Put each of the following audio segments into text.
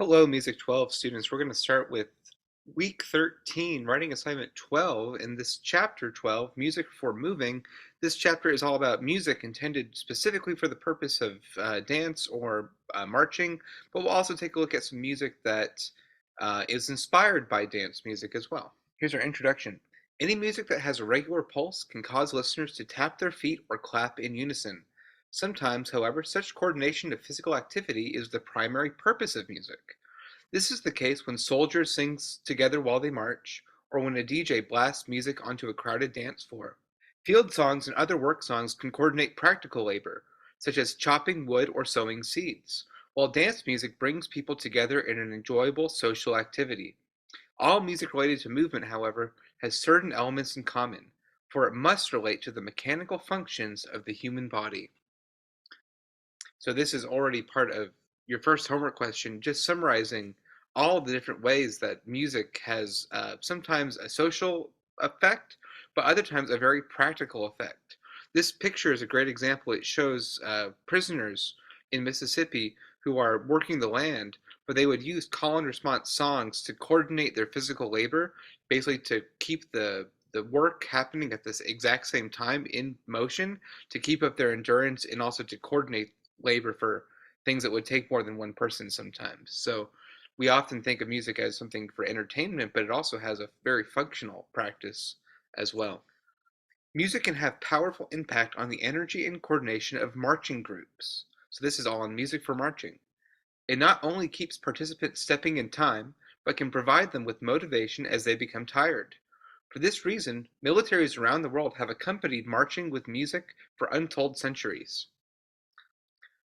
Hello, Music 12 students. We're going to start with week 13, writing assignment 12. In this chapter 12, Music for Moving, this chapter is all about music intended specifically for the purpose of dance or marching, but we'll also take a look at some music that is inspired by dance music as well. Here's our introduction. Any music that has a regular pulse can cause listeners to tap their feet or clap in unison. Sometimes, however, such coordination of physical activity is the primary purpose of music. This is the case when soldiers sing together while they march, or when a DJ blasts music onto a crowded dance floor. Field songs and other work songs can coordinate practical labor, such as chopping wood or sowing seeds, while dance music brings people together in an enjoyable social activity. All music related to movement, however, has certain elements in common, for it must relate to the mechanical functions of the human body. So this is already part of your first homework question, just summarizing all the different ways that music has sometimes a social effect, but other times a very practical effect. This picture is a great example. It shows prisoners in Mississippi who are working the land, but they would use call and response songs to coordinate their physical labor, basically to keep the work happening at this exact same time in motion, to keep up their endurance and also to coordinate labor for things that would take more than one person sometimes. So we often think of music as something for entertainment, but it also has a very functional practice as well. Music can have powerful impact on the energy and coordination of marching groups. So this is all on music for marching. It not only keeps participants stepping in time, but can provide them with motivation as they become tired. For this reason, militaries around the world have accompanied marching with music for untold centuries.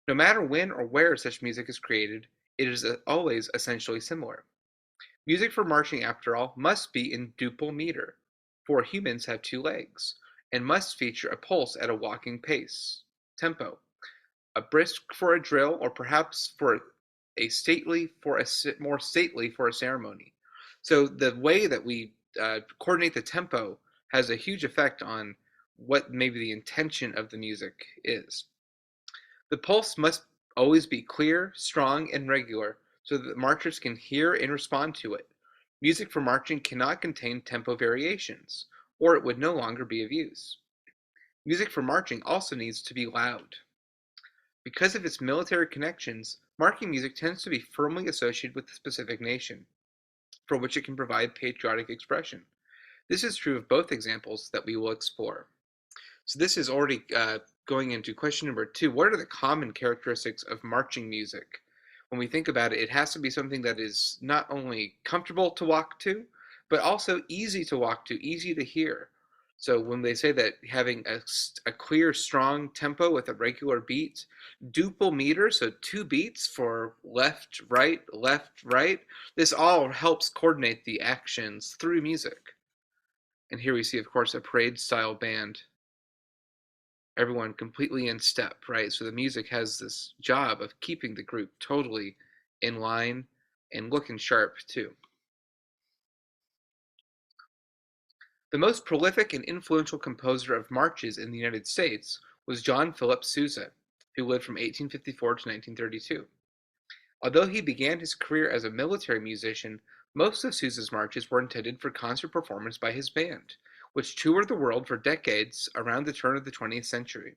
No matter when or where such music is created, it is always essentially similar. Music for marching, after all, must be in duple meter, for humans have two legs, and must feature a pulse at a walking pace, tempo, a brisk for a drill, or perhaps more stately for a ceremony. So the way that we coordinate the tempo has a huge effect on what maybe the intention of the music is. The pulse must always be clear, strong, and regular so that the marchers can hear and respond to it. Music for marching cannot contain tempo variations, or it would no longer be of use. Music for marching also needs to be loud. Because of its military connections, marching music tends to be firmly associated with a specific nation, for which it can provide patriotic expression. This is true of both examples that we will explore. So this is already going into question number 2. What are the common characteristics of marching music? When we think about it, it has to be something that is not only comfortable to walk to, but also easy to walk to, easy to hear. So when they say that having a clear, strong tempo with a regular beat, duple meter, so 2 beats for left, right, this all helps coordinate the actions through music. And here we see, of course, a parade-style band, everyone completely in step, right? So the music has this job of keeping the group totally in line and looking sharp too. The most prolific and influential composer of marches in the United States was John Philip Sousa, who lived from 1854 to 1932. Although he began his career as a military musician, most of Sousa's marches were intended for concert performance by his band, which toured the world for decades around the turn of the 20th century.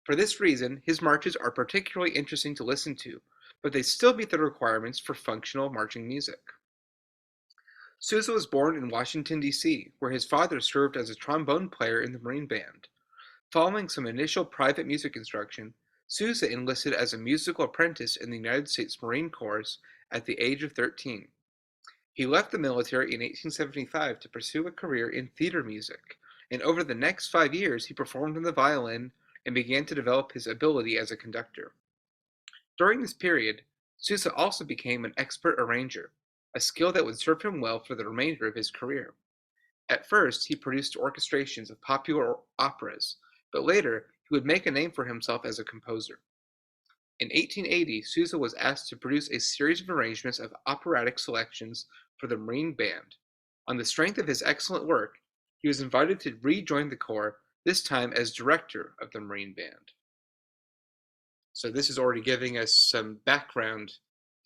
For this reason, his marches are particularly interesting to listen to, but they still meet the requirements for functional marching music. Sousa was born in Washington, D.C., where his father served as a trombone player in the Marine Band. Following some initial private music instruction, Sousa enlisted as a musical apprentice in the United States Marine Corps at the age of 13. He left the military in 1875 to pursue a career in theater music, and over the next 5 years he performed on the violin and began to develop his ability as a conductor. During this period, Sousa also became an expert arranger, a skill that would serve him well for the remainder of his career. At first, he produced orchestrations of popular operas, but later he would make a name for himself as a composer. In 1880, Sousa was asked to produce a series of arrangements of operatic selections for the Marine Band. On the strength of his excellent work, he was invited to rejoin the Corps, this time as director of the Marine Band. So this is already giving us some background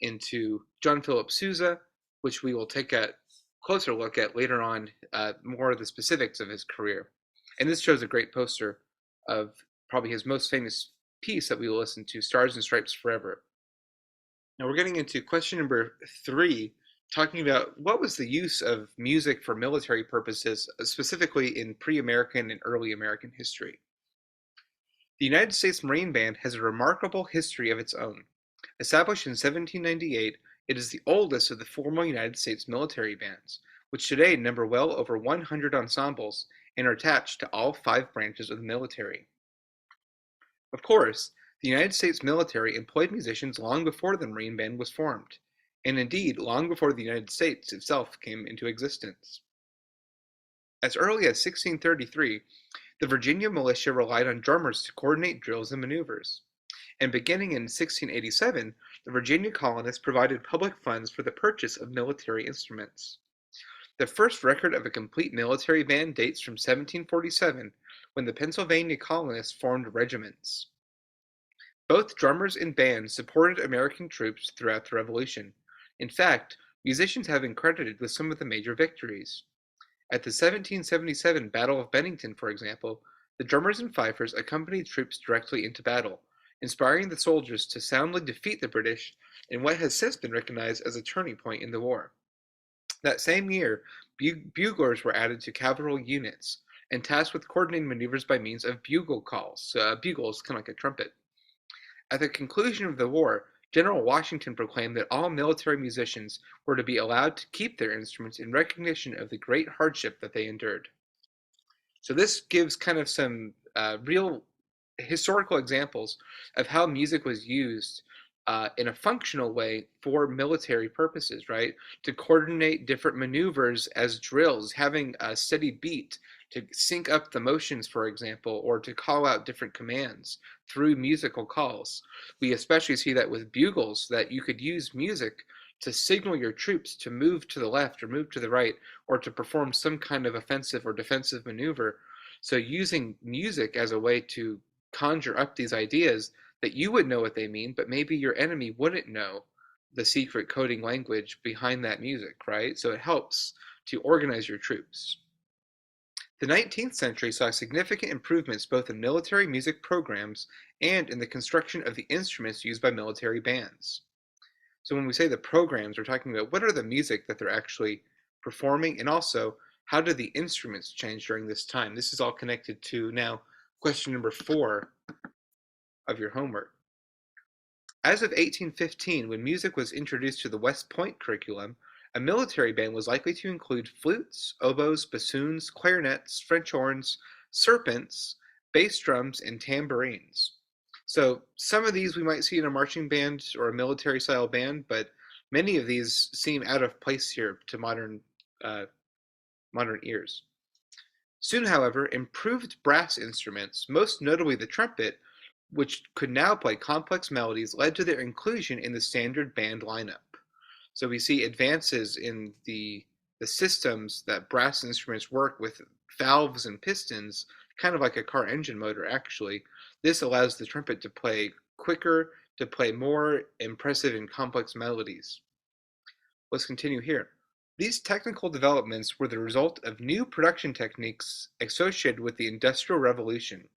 into John Philip Sousa, which we will take a closer look at later on, more of the specifics of his career. And this shows a great poster of probably his most famous piece that we will listen to, Stars and Stripes Forever. Now we're getting into question number 3, talking about what was the use of music for military purposes, specifically in pre-American and early American history. The United States Marine Band has a remarkable history of its own. Established in 1798, it is the oldest of the formal United States military bands, which today number well over 100 ensembles and are attached to all 5 branches of the military. Of course, the United States military employed musicians long before the Marine Band was formed, and indeed long before the United States itself came into existence. As early as 1633, the Virginia militia relied on drummers to coordinate drills and maneuvers. And beginning in 1687, the Virginia colonists provided public funds for the purchase of military instruments. The first record of a complete military band dates from 1747, when the Pennsylvania colonists formed regiments. Both drummers and bands supported American troops throughout the Revolution. In fact, musicians have been credited with some of the major victories. At the 1777 Battle of Bennington, for example, the drummers and fifers accompanied troops directly into battle, inspiring the soldiers to soundly defeat the British in what has since been recognized as a turning point in the war. That same year, buglers were added to cavalry units and tasked with coordinating maneuvers by means of bugle calls. Bugles, kind of like a trumpet. At the conclusion of the war, General Washington proclaimed that all military musicians were to be allowed to keep their instruments in recognition of the great hardship that they endured. So this gives kind of some real historical examples of how music was used in a functional way for military purposes, right? To coordinate different maneuvers as drills, having a steady beat to sync up the motions, for example, or to call out different commands through musical calls. We especially see that with bugles, that you could use music to signal your troops to move to the left or move to the right, or to perform some kind of offensive or defensive maneuver. So using music as a way to conjure up these ideas that you would know what they mean, but maybe your enemy wouldn't know the secret coding language behind that music, right? So it helps to organize your troops. The 19th century saw significant improvements both in military music programs and in the construction of the instruments used by military bands. So when we say the programs, we're talking about what are the music that they're actually performing, and also how do the instruments change during this time? This is all connected to now question number 4 of your homework. As of 1815, when music was introduced to the West Point curriculum, a military band was likely to include flutes, oboes, bassoons, clarinets, French horns, serpents, bass drums, and tambourines. So some of these we might see in a marching band or a military style band, but many of these seem out of place here to modern ears. Soon, however, improved brass instruments, most notably the trumpet, which could now play complex melodies, led to their inclusion in the standard band lineup. So we see advances in the systems that brass instruments work with valves and pistons, kind of like a car engine motor actually. This allows the trumpet to play quicker, to play more impressive and complex melodies. Let's continue here. These technical developments were the result of new production techniques associated with the Industrial Revolution,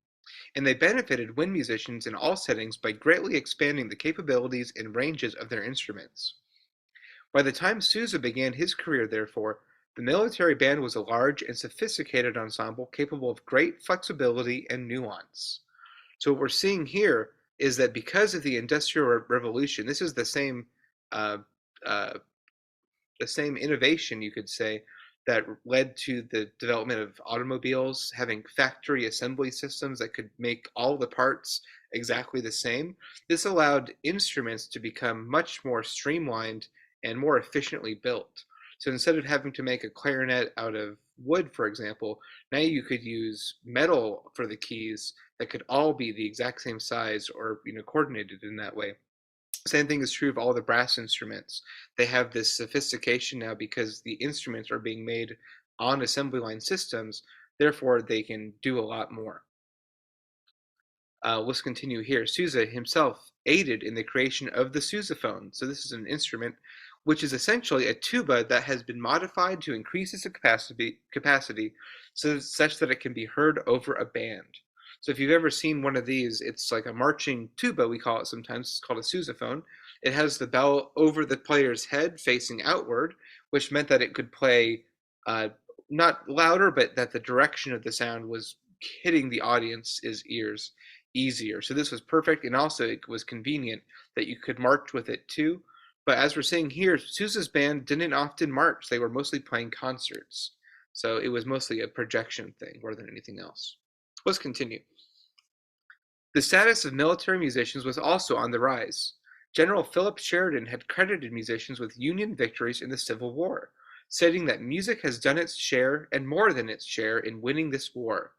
and they benefited wind musicians in all settings by greatly expanding the capabilities and ranges of their instruments. By the time Sousa began his career, therefore, the military band was a large and sophisticated ensemble capable of great flexibility and nuance. So what we're seeing here is that because of the Industrial Revolution, this is uh, uh, the same innovation, you could say, that led to the development of automobiles, having factory assembly systems that could make all the parts exactly the same. This allowed instruments to become much more streamlined and more efficiently built. So instead of having to make a clarinet out of wood, for example, now you could use metal for the keys that could all be the exact same size, or coordinated in that way. Same thing is true of all the brass instruments. They have this sophistication now because the instruments are being made on assembly line systems, therefore they can do a lot more. Let's continue here. Sousa himself aided in the creation of the sousaphone. So this is an instrument which is essentially a tuba that has been modified to increase its capacity such that it can be heard over a band. So if you've ever seen one of these, it's like a marching tuba, we call it sometimes. It's called a sousaphone. It has the bell over the player's head facing outward, which meant that it could play uh, not louder, but that the direction of the sound was hitting the audience's ears easier. So this was perfect, and also it was convenient that you could march with it too. But as we're seeing here, Sousa's band didn't often march. They were mostly playing concerts. So it was mostly a projection thing more than anything else. Let's continue. The status of military musicians was also on the rise. General Philip Sheridan had credited musicians with Union victories in the Civil War, stating that music has done its share and more than its share in winning this war.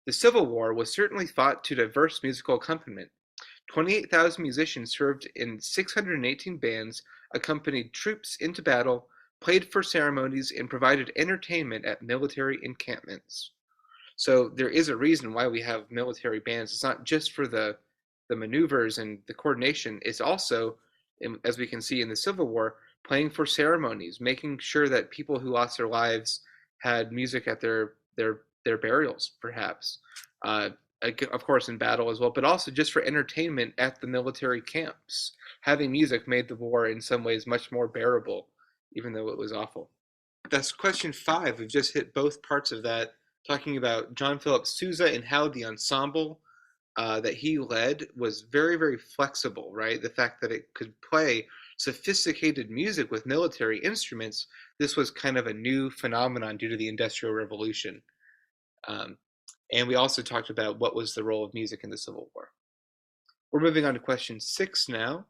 The Civil War was certainly fought to diverse musical accompaniment. 28,000 musicians served in 618 bands, accompanied troops into battle, played for ceremonies, and provided entertainment at military encampments. So there is a reason why we have military bands. It's not just for the maneuvers and the coordination. It's also, as we can see in the Civil War, playing for ceremonies, making sure that people who lost their lives had music at their burials, perhaps. Uh, of course, in battle as well, but also just for entertainment at the military camps. Having music made the war in some ways much more bearable, even though it was awful. That's question 5. We've just hit both parts of that, talking about John Philip Sousa and how the ensemble that he led was very, very flexible, right? The fact that it could play sophisticated music with military instruments, this was kind of a new phenomenon due to the Industrial Revolution. Um, and we also talked about what was the role of music in the Civil War. We're moving on to question 6 now.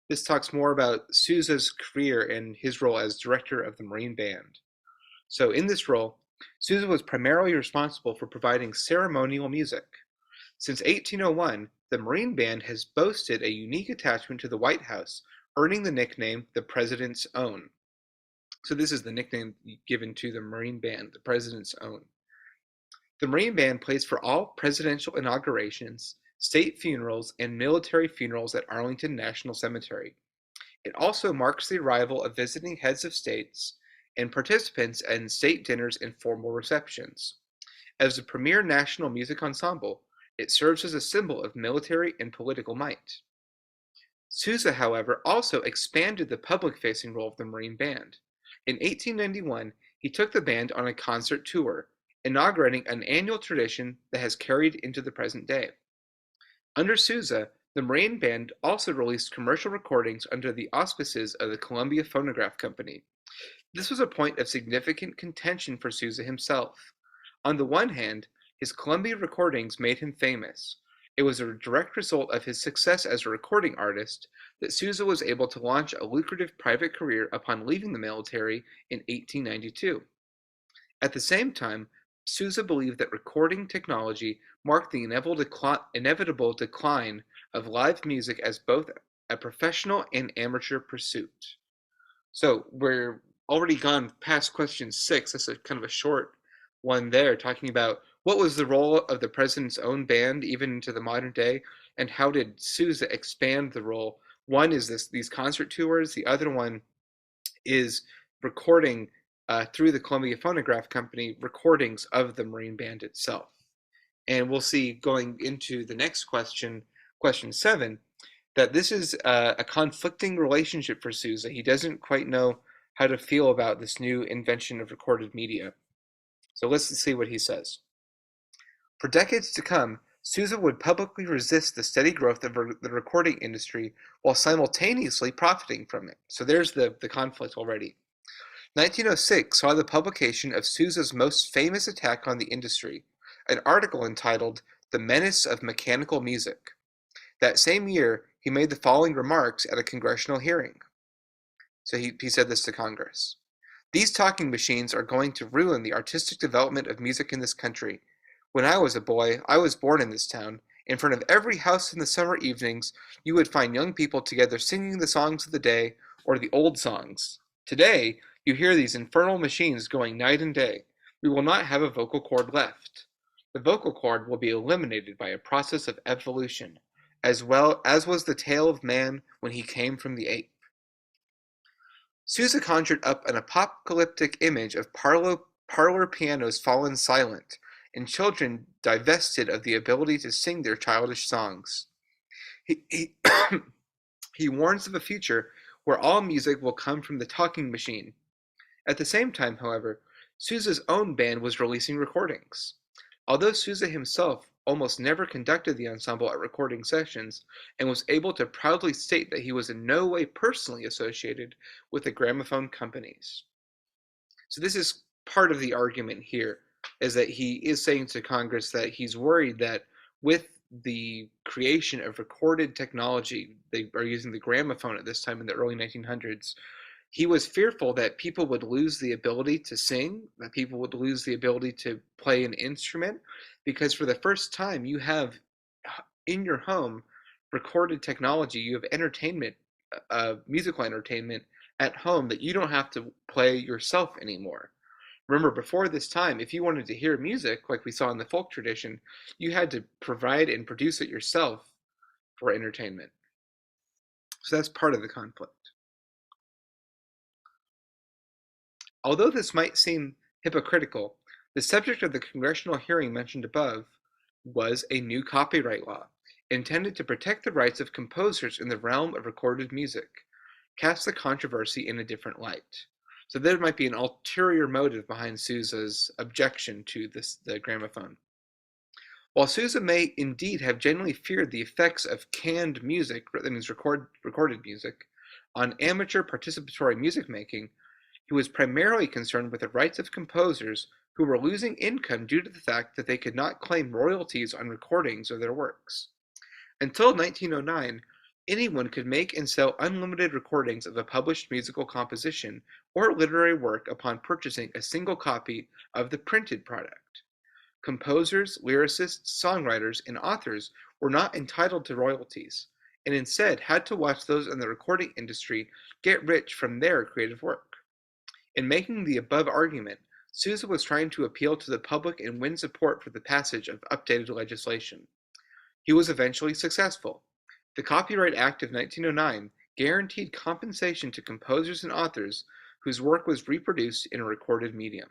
This talks more about Sousa's career and his role as director of the Marine Band. So in this role, Sousa was primarily responsible for providing ceremonial music. Since 1801, the Marine Band has boasted a unique attachment to the White House, earning the nickname the President's Own. So this is the nickname given to the Marine Band, the President's Own. The Marine Band plays for all presidential inaugurations, state funerals, and military funerals at Arlington National Cemetery. It also marks the arrival of visiting heads of states and participants in state dinners and formal receptions. As the premier national music ensemble, it serves as a symbol of military and political might. Sousa, however, also expanded the public-facing role of the Marine Band. In 1891, he took the band on a concert tour, inaugurating an annual tradition that has carried into the present day. Under Sousa, the Marine Band also released commercial recordings under the auspices of the Columbia Phonograph Company. This was a point of significant contention for Sousa himself. On the one hand, his Columbia recordings made him famous. It was a direct result of his success as a recording artist that Sousa was able to launch a lucrative private career upon leaving the military in 1892. At the same time, Sousa believed that recording technology marked the inevitable decline of live music as both a professional and amateur pursuit. So we're already gone past question 6. That's a kind of a short one there, talking about what was the role of the president's own band even into the modern day, and how did Sousa expand the role. One is these concert tours. The other one is recording through the Columbia Phonograph Company recordings of the Marine Band itself. And we'll see going into the next question, question 7, that this is a conflicting relationship for Sousa. He doesn't quite know how to feel about this new invention of recorded media. So let's see what he says. For decades to come, Sousa would publicly resist the steady growth of the recording industry while simultaneously profiting from it. So there's the conflict already. 1906 saw the publication of Sousa's most famous attack on the industry, an article entitled "The Menace of Mechanical Music." That same year, he made the following remarks at a congressional hearing. So he said this to Congress. "These talking machines are going to ruin the artistic development of music in this country. When I was a boy, I was born in this town. In front of every house in the summer evenings, you would find young people together singing the songs of the day or the old songs. Today, you hear these infernal machines going night and day. We will not have a vocal cord left. The vocal cord will be eliminated by a process of evolution, as well as was the tale of man when he came from the ape. Sousa conjured up an apocalyptic image of parlor pianos fallen silent, and children divested of the ability to sing their childish songs. He he warns of a future where all music will come from the talking machine. At the same time, however, Sousa's own band was releasing recordings. Although Sousa himself almost never conducted the ensemble at recording sessions and was able to proudly state that he was in no way personally associated with the gramophone companies. So this is part of the argument here, is that he is saying to Congress that he's worried that with the creation of recorded technology, they are using the gramophone at this time in the early 1900s, he was fearful that people would lose the ability to sing, that people would lose the ability to play an instrument, because for the first time you have in your home recorded technology, you have entertainment, musical entertainment at home that you don't have to play yourself anymore. Remember, before this time, if you wanted to hear music, like we saw in the folk tradition, you had to provide and produce it yourself for entertainment. So that's part of the conflict. Although this might seem hypocritical, the subject of the congressional hearing mentioned above was a new copyright law, intended to protect the rights of composers in the realm of recorded music, cast the controversy in a different light. So there might be an ulterior motive behind Sousa's objection to the gramophone. While Sousa may indeed have genuinely feared the effects of canned music, that means recorded music, on amateur participatory music making, he was primarily concerned with the rights of composers who were losing income due to the fact that they could not claim royalties on recordings of their works. Until 1909, anyone could make and sell unlimited recordings of a published musical composition or literary work upon purchasing a single copy of the printed product. Composers, lyricists, songwriters, and authors were not entitled to royalties, and instead had to watch those in the recording industry get rich from their creative work. In making the above argument, Sousa was trying to appeal to the public and win support for the passage of updated legislation. He was eventually successful. The Copyright Act of 1909 guaranteed compensation to composers and authors whose work was reproduced in a recorded medium.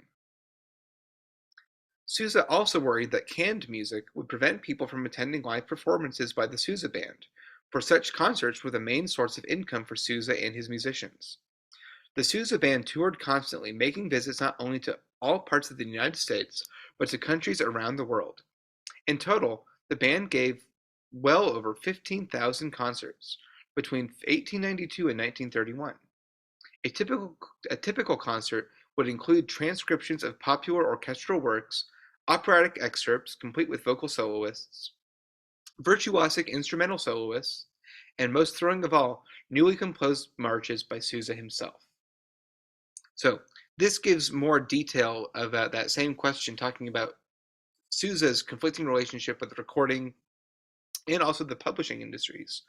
Sousa also worried that canned music would prevent people from attending live performances by the Sousa Band, for such concerts were the main source of income for Sousa and his musicians. The Sousa Band toured constantly, making visits not only to all parts of the United States, but to countries around the world. In total, the band gave well over 15,000 concerts between 1892 and 1931. A typical concert would include transcriptions of popular orchestral works, operatic excerpts complete with vocal soloists, virtuosic instrumental soloists, and most thrilling of all, newly composed marches by Sousa himself. So this gives more detail about that same question, talking about Sousa's conflicting relationship with recording and also the publishing industries.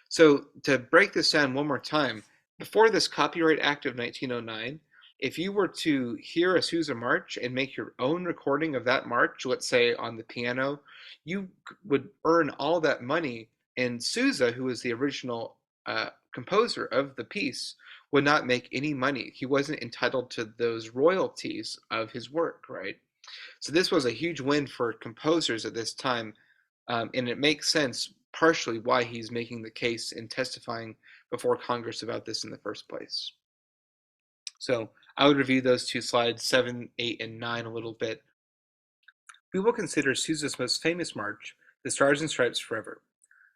So to break this down one more time, before this Copyright Act of 1909, if you were to hear a Sousa march and make your own recording of that march, let's say on the piano, you would earn all that money, and Sousa, who was the original composer of the piece, would not make any money. He wasn't entitled to those royalties of his work, right? So this was a huge win for composers at this time, and it makes sense partially why he's making the case and testifying before Congress about this in the first place. So I would review those two slides, 7, 8, and 9 a little bit. We will consider Sousa's most famous march, the Stars and Stripes Forever.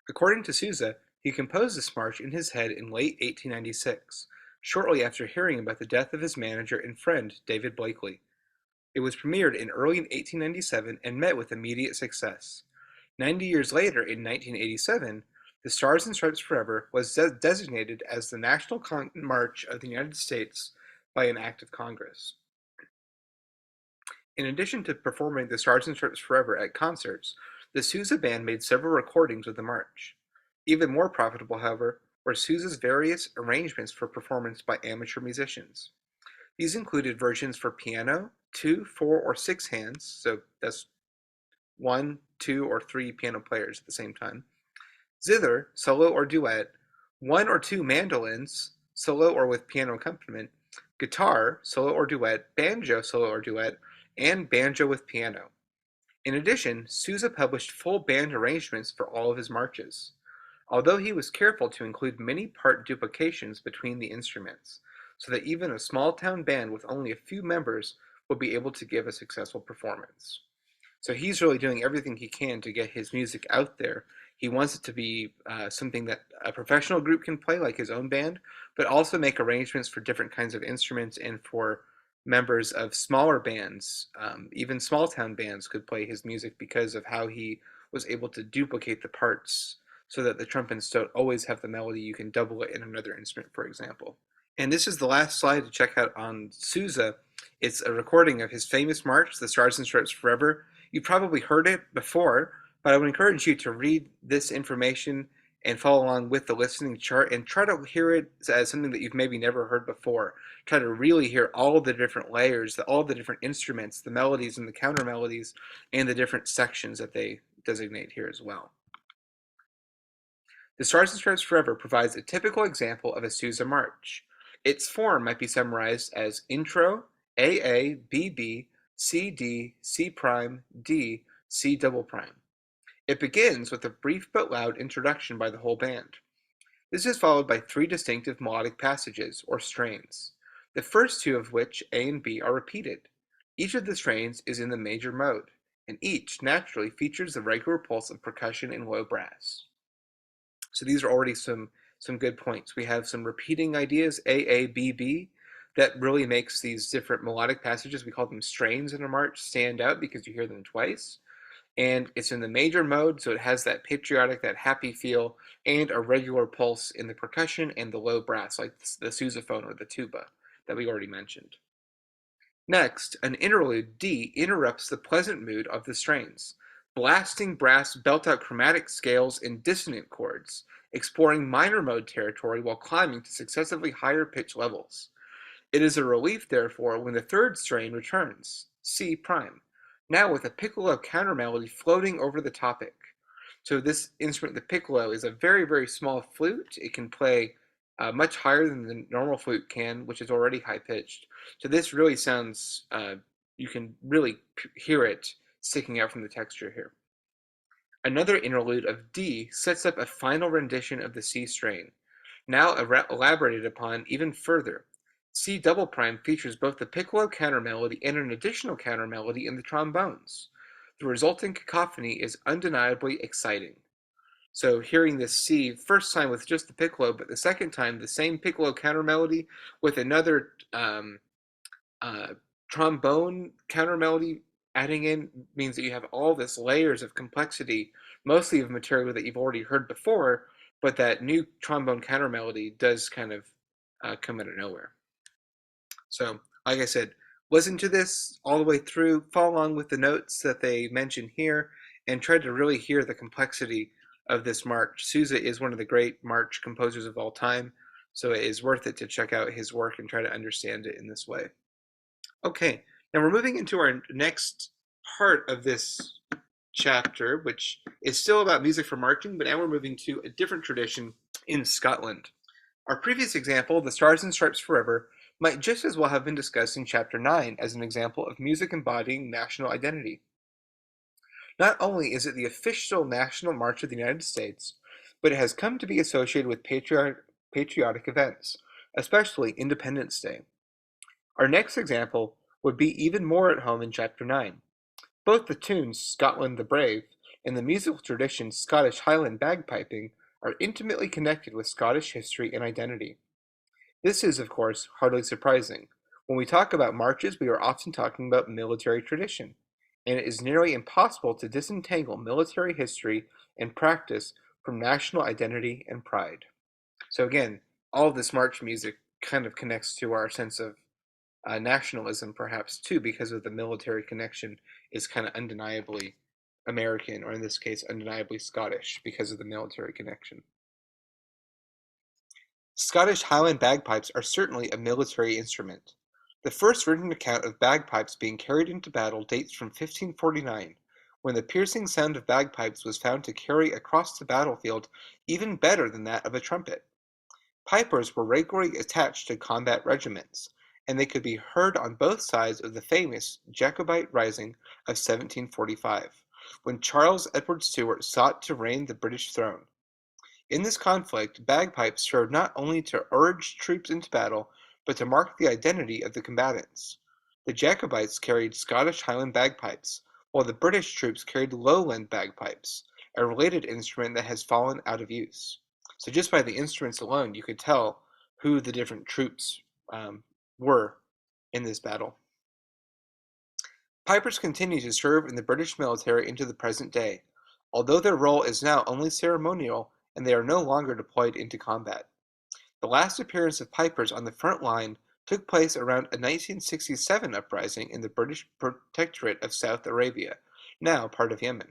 According to Sousa, he composed this march in his head in late 1896, shortly after hearing about the death of his manager and friend, David Blakely. It was premiered in early 1897 and met with immediate success. 90 years later, in 1987, the Stars and Stripes Forever was designated as the National March of the United States by an act of Congress. In addition to performing the Stars and Stripes Forever at concerts, the Sousa Band made several recordings of the march. Even more profitable, however, were Sousa's various arrangements for performance by amateur musicians. These included versions for piano, 2, 4, or 6 hands, so that's one, two, or three piano players at the same time. Zither, solo or duet, one or two mandolins, solo or with piano accompaniment, guitar, solo or duet, banjo, solo or duet, and banjo with piano. In addition, Sousa published full band arrangements for all of his marches, although he was careful to include many part duplications between the instruments, so that even a small town band with only a few members would be able to give a successful performance. So he's really doing everything he can to get his music out there. He wants it to be something that a professional group can play, like his own band, but also make arrangements for different kinds of instruments and for members of smaller bands. Even small town bands could play his music because of how he was able to duplicate the parts so that the trumpets don't always have the melody. You can double it in another instrument, for example. And this is the last slide to check out on Sousa. It's a recording of his famous march, The Stars and Stripes Forever. You probably heard it before, but I would encourage you to read this information and follow along with the listening chart and try to hear it as something that you've maybe never heard before. Try to really hear all the different layers, all the different instruments, the melodies and the counter melodies, and the different sections that they designate here as well. The Stars and Stripes Forever provides a typical example of a Sousa march. Its form might be summarized as intro, AA, BB, CD, C prime, D, C double prime. It begins with a brief but loud introduction by the whole band. This is followed by three distinctive melodic passages, or strains, the first two of which, A and B, are repeated. Each of the strains is in the major mode, and each naturally features the regular pulse of percussion and low brass. So these are already some good points. We have some repeating ideas, A, A, B, B, that really makes these different melodic passages, we call them strains in a march, stand out because you hear them twice. And it's in the major mode, so it has that patriotic, that happy feel, and a regular pulse in the percussion and the low brass, like the sousaphone or the tuba that we already mentioned. Next, an interlude D interrupts the pleasant mood of the strains. Blasting brass belt out chromatic scales and dissonant chords, exploring minor mode territory while climbing to successively higher pitch levels. It is a relief, therefore, when the third strain returns, C prime, now with a piccolo countermelody floating over the topic. So this instrument, the piccolo, is a very, very small flute. It can play much higher than the normal flute can, which is already high-pitched. So this really sounds, you can really hear it sticking out from the texture here. Another interlude of D sets up a final rendition of the C strain, now elaborated upon even further. C double prime features both the piccolo countermelody and an additional countermelody in the trombones. The resulting cacophony is undeniably exciting. So hearing this C first time with just the piccolo, but the second time the same piccolo countermelody with another trombone countermelody adding in means that you have all this layers of complexity, mostly of material that you've already heard before, but that new trombone countermelody does kind of come out of nowhere. So, like I said, listen to this all the way through, follow along with the notes that they mention here, and try to really hear the complexity of this march. Sousa is one of the great march composers of all time, so it is worth it to check out his work and try to understand it in this way. Okay, now we're moving into our next part of this chapter, which is still about music for marching, but now we're moving to a different tradition in Scotland. Our previous example, The Stars and Stripes Forever, might just as well have been discussed in Chapter 9 as an example of music embodying national identity. Not only is it the official national march of the United States, but it has come to be associated with patriotic events, especially Independence Day. Our next example would be even more at home in Chapter 9. Both the tunes Scotland the Brave and the musical tradition Scottish Highland bagpiping are intimately connected with Scottish history and identity. This is, of course, hardly surprising. When we talk about marches, we are often talking about military tradition, and it is nearly impossible to disentangle military history and practice from national identity and pride. So again, all of this march music kind of connects to our sense of nationalism, perhaps, too, because of the military connection is kind of undeniably American, or in this case, undeniably Scottish, because of the military connection. Scottish Highland bagpipes are certainly a military instrument. The first written account of bagpipes being carried into battle dates from 1549, when the piercing sound of bagpipes was found to carry across the battlefield even better than that of a trumpet. Pipers were regularly attached to combat regiments, and they could be heard on both sides of the famous Jacobite Rising of 1745, when Charles Edward Stuart sought to regain the British throne. In this conflict, bagpipes served not only to urge troops into battle, but to mark the identity of the combatants. The Jacobites carried Scottish Highland bagpipes, while the British troops carried Lowland bagpipes, a related instrument that has fallen out of use. So just by the instruments alone, you could tell who the different troops were in this battle. Pipers continue to serve in the British military into the present day, although their role is now only ceremonial and they are no longer deployed into combat. The last appearance of pipers on the front line took place around a 1967 uprising in the British Protectorate of South Arabia, now part of Yemen.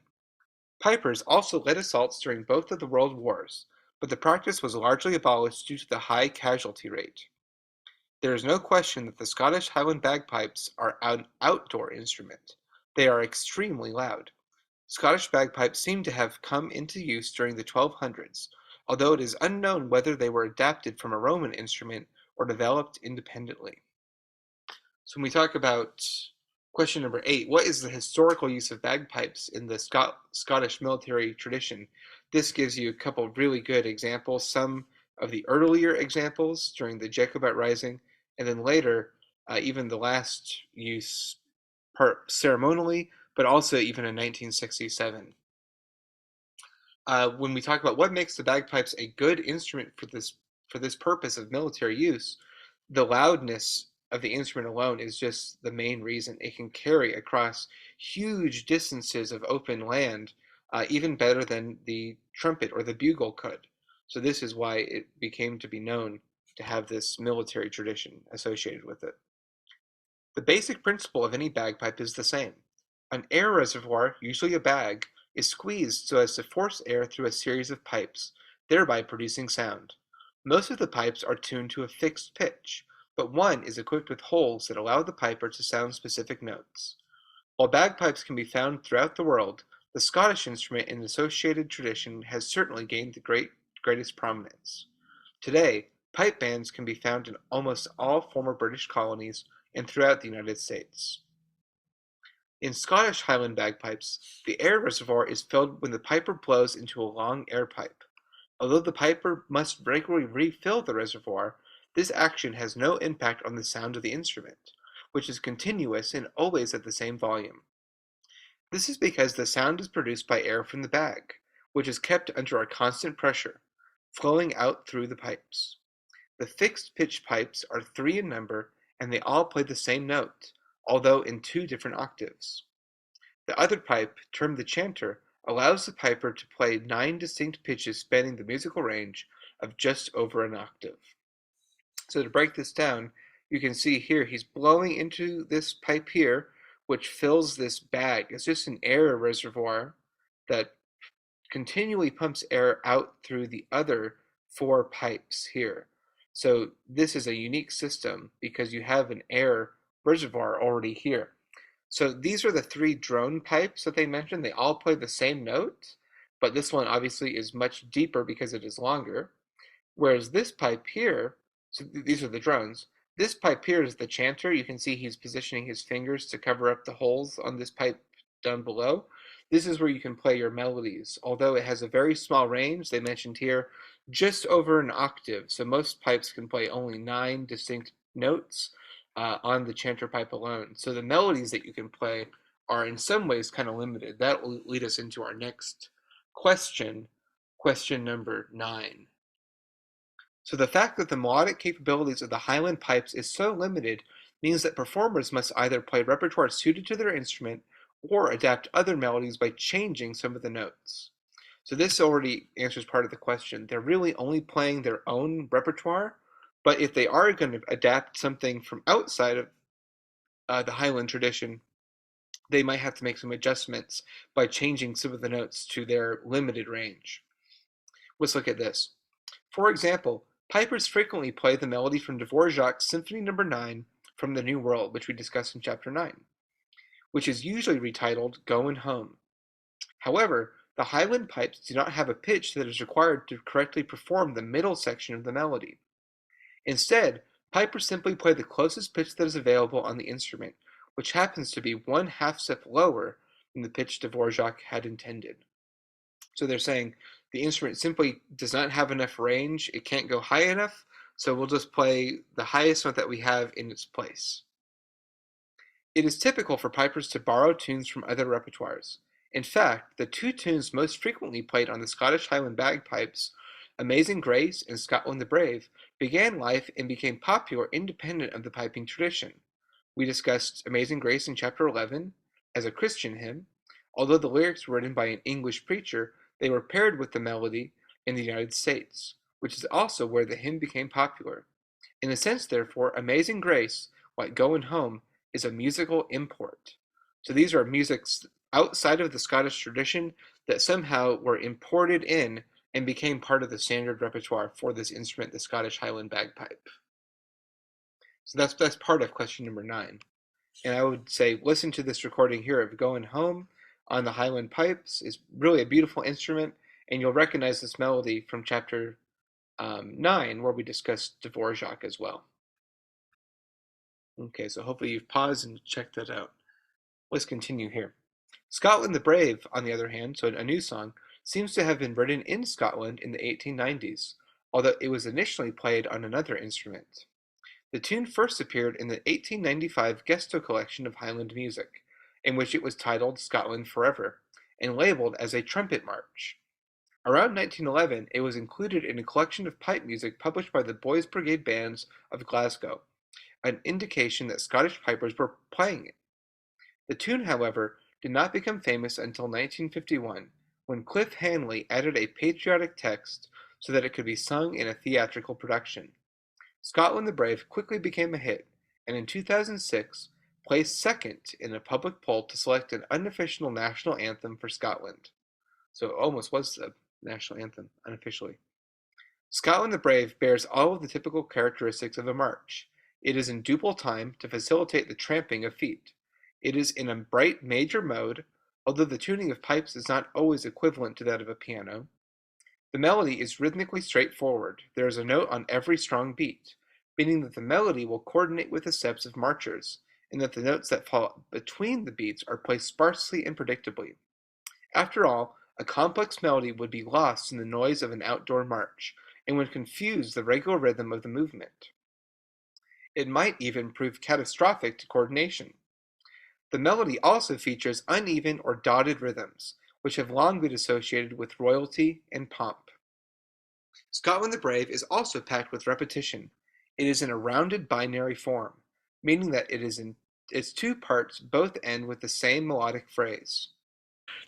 Pipers also led assaults during both of the world wars, but the practice was largely abolished due to the high casualty rate. There is no question that the Scottish Highland bagpipes are an outdoor instrument. They are extremely loud. Scottish bagpipes seem to have come into use during the 1200s, although it is unknown whether they were adapted from a Roman instrument or developed independently. So when we talk about question number 8, what is the historical use of bagpipes in the Scottish military tradition? This gives you a couple of really good examples, some of the earlier examples during the Jacobite Rising, and then later, even the last use part ceremonially, but also even in 1967. When we talk about what makes the bagpipes a good instrument for this purpose of military use, the loudness of the instrument alone is just the main reason. It can carry across huge distances of open land, even better than the trumpet or the bugle could. So this is why it became to be known to have this military tradition associated with it. The basic principle of any bagpipe is the same. An air reservoir, usually a bag, is squeezed so as to force air through a series of pipes, thereby producing sound. Most of the pipes are tuned to a fixed pitch, but one is equipped with holes that allow the piper to sound specific notes. While bagpipes can be found throughout the world, the Scottish instrument and associated tradition has certainly gained the greatest prominence. Today, pipe bands can be found in almost all former British colonies and throughout the United States. In Scottish Highland bagpipes, the air reservoir is filled when the piper blows into a long air pipe. Although the piper must regularly refill the reservoir, this action has no impact on the sound of the instrument, which is continuous and always at the same volume. This is because the sound is produced by air from the bag, which is kept under a constant pressure, flowing out through the pipes. The fixed pitch pipes are 3 in number and they all play the same note, although in 2 different octaves. The other pipe, termed the chanter, allows the piper to play 9 distinct pitches spanning the musical range of just over an octave. So to break this down, you can see here he's blowing into this pipe here, which fills this bag. It's just an air reservoir that continually pumps air out through the other 4 pipes here. So this is a unique system because you have an air reservoir already here. So these are the 3 drone pipes that they mentioned. They all play the same note, but this one obviously is much deeper because it is longer. Whereas this pipe here, so these are the drones, this pipe here is the chanter. You can see he's positioning his fingers to cover up the holes on this pipe down below. This is where you can play your melodies. Although it has a very small range, they mentioned here, just over an octave. So most pipes can play only 9 distinct notes on the chanter pipe alone. So the melodies that you can play are in some ways kind of limited. That will lead us into our next question, question number 9. So the fact that the melodic capabilities of the Highland pipes is so limited means that performers must either play repertoire suited to their instrument or adapt other melodies by changing some of the notes. So this already answers part of the question. They're really only playing their own repertoire, but if they are going to adapt something from outside of the Highland tradition, they might have to make some adjustments by changing some of the notes to their limited range. Let's look at this. For example, pipers frequently play the melody from Dvorak's Symphony No. 9 from the New World, which we discussed in Chapter 9, which is usually retitled Goin' Home. However, the Highland pipes do not have a pitch that is required to correctly perform the middle section of the melody. Instead, pipers simply play the closest pitch that is available on the instrument, which happens to be one half step lower than the pitch Dvorak had intended. So they're saying the instrument simply does not have enough range, it can't go high enough, so we'll just play the highest note that we have in its place. It is typical for pipers to borrow tunes from other repertoires. In fact, the two tunes most frequently played on the Scottish Highland bagpipes, Amazing Grace and Scotland the Brave, began life and became popular independent of the piping tradition. We discussed Amazing Grace in Chapter 11 as a Christian hymn. Although the lyrics were written by an English preacher, they were paired with the melody in the United States, which is also where the hymn became popular. In a sense, therefore, Amazing Grace, like Goin' Home, is a musical import. So these are musics outside of the Scottish tradition that somehow were imported in and became part of the standard repertoire for this instrument, the Scottish Highland bagpipe. So that's part of question number 9. And I would say listen to this recording here of Goin' Home on the Highland pipes. It's really a beautiful instrument, and you'll recognize this melody from chapter 9, where we discussed Dvorak as well. Okay, so hopefully you've paused and checked that out. Let's continue here. Scotland the Brave, on the other hand, so a new song, seems to have been written in Scotland in the 1890s, although it was initially played on another instrument. The tune first appeared in the 1895 Gesto collection of Highland music, in which it was titled Scotland Forever, and labeled as a trumpet march. Around 1911, it was included in a collection of pipe music published by the Boys Brigade Bands of Glasgow, an indication that Scottish pipers were playing it. The tune, however, did not become famous until 1951, when Cliff Hanley added a patriotic text so that it could be sung in a theatrical production. Scotland the Brave quickly became a hit, and in 2006 placed second in a public poll to select an unofficial national anthem for Scotland. So it almost was the national anthem, unofficially. Scotland the Brave bears all of the typical characteristics of a march. It is in duple time to facilitate the tramping of feet. It is in a bright major mode, although the tuning of pipes is not always equivalent to that of a piano. The melody is rhythmically straightforward. There is a note on every strong beat, meaning that the melody will coordinate with the steps of marchers, and that the notes that fall between the beats are placed sparsely and predictably. After all, a complex melody would be lost in the noise of an outdoor march, and would confuse the regular rhythm of the movement. It might even prove catastrophic to coordination. The melody also features uneven or dotted rhythms, which have long been associated with royalty and pomp. Scotland the Brave is also packed with repetition. It is in a rounded binary form, meaning that its two parts both end with the same melodic phrase.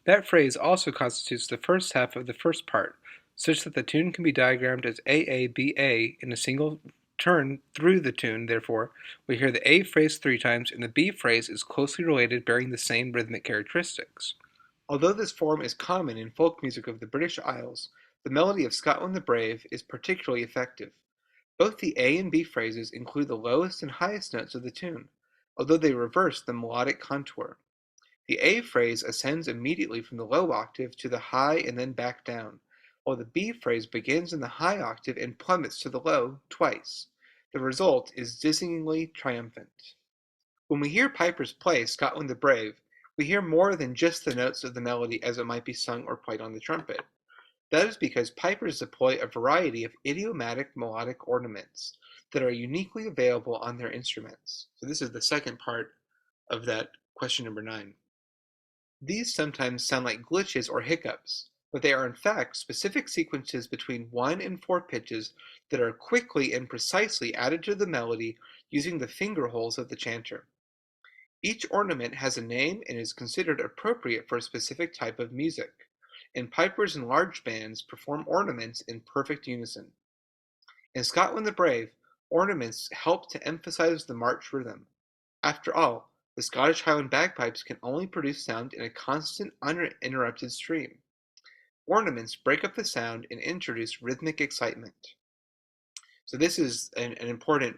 That phrase also constitutes the first half of the first part, such that the tune can be diagrammed as AABA in a single turn through the tune. Therefore, we hear the A phrase 3 times and the B phrase is closely related, bearing the same rhythmic characteristics. Although this form is common in folk music of the British Isles, the melody of Scotland the Brave is particularly effective. Both the A and B phrases include the lowest and highest notes of the tune, although they reverse the melodic contour. The A phrase ascends immediately from the low octave to the high and then back down, while the B phrase begins in the high octave and plummets to the low twice. The result is dizzyingly triumphant. When we hear pipers play Scotland the Brave, we hear more than just the notes of the melody as it might be sung or played on the trumpet. That is because pipers deploy a variety of idiomatic melodic ornaments that are uniquely available on their instruments. So this is the second part of that question number 9. These sometimes sound like glitches or hiccups, but they are in fact specific sequences between 1 and 4 pitches that are quickly and precisely added to the melody using the finger holes of the chanter. Each ornament has a name and is considered appropriate for a specific type of music, and pipers in large bands perform ornaments in perfect unison. In Scotland the Brave, ornaments help to emphasize the march rhythm. After all, the Scottish Highland bagpipes can only produce sound in a constant, uninterrupted stream. Ornaments break up the sound and introduce rhythmic excitement. So this is an important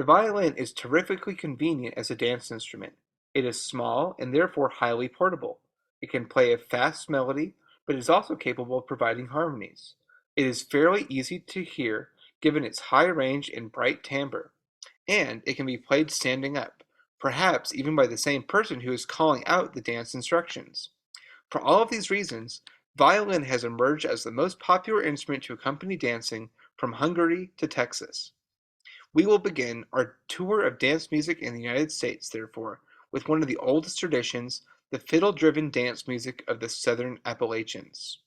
The violin is terrifically convenient as a dance instrument. It is small and therefore highly portable. It can play a fast melody, but is also capable of providing harmonies. It is fairly easy to hear given its high range and bright timbre, and it can be played standing up, perhaps even by the same person who is calling out the dance instructions. For all of these reasons, violin has emerged as the most popular instrument to accompany dancing from Hungary to Texas. We will begin our tour of dance music in the United States, therefore, with one of the oldest traditions, the fiddle-driven dance music of the Southern Appalachians.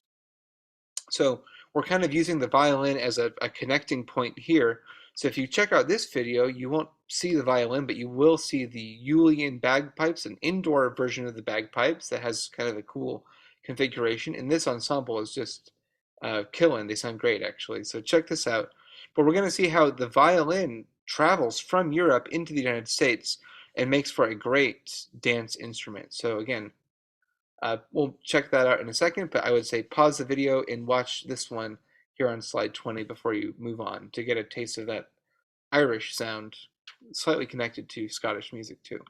So we're kind of using the violin as a connecting point here. So if you check out this video, you won't see the violin, but you will see the Julian bagpipes, an indoor version of the bagpipes that has kind of a cool configuration. And this ensemble is just killing. They sound great, actually. So check this out. But we're going to see how the violin travels from Europe into the United States and makes for a great dance instrument. So again, we'll check that out in a second, but I would say pause the video and watch this one here on slide 20 before you move on to get a taste of that Irish sound, slightly connected to Scottish music too.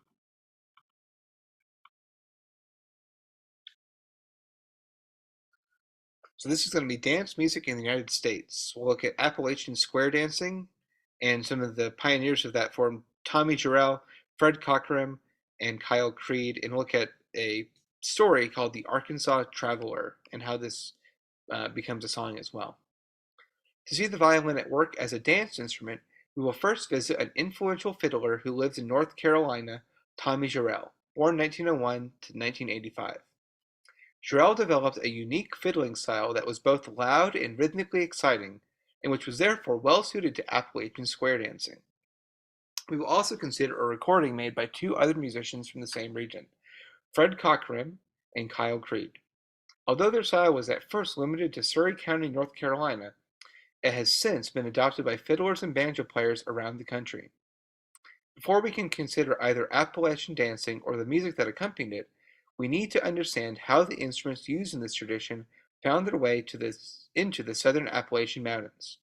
So this is going to be dance music in the United States. We'll look at Appalachian square dancing and some of the pioneers of that form, Tommy Jarrell, Fred Cochran, and Kyle Creed, and look at a story called The Arkansas Traveler and how this becomes a song as well. To see the violin at work as a dance instrument, we will first visit an influential fiddler who lived in North Carolina, Tommy Jarrell, born 1901 to 1985. Jarrell developed a unique fiddling style that was both loud and rhythmically exciting, and which was therefore well suited to Appalachian square dancing. We will also consider a recording made by two other musicians from the same region, Fred Cochran and Kyle Creed. Although their style was at first limited to Surry County, North Carolina, it has since been adopted by fiddlers and banjo players around the country. Before we can consider either Appalachian dancing or the music that accompanied it, we need to understand how the instruments used in this tradition found their way into the southern Appalachian Mountains.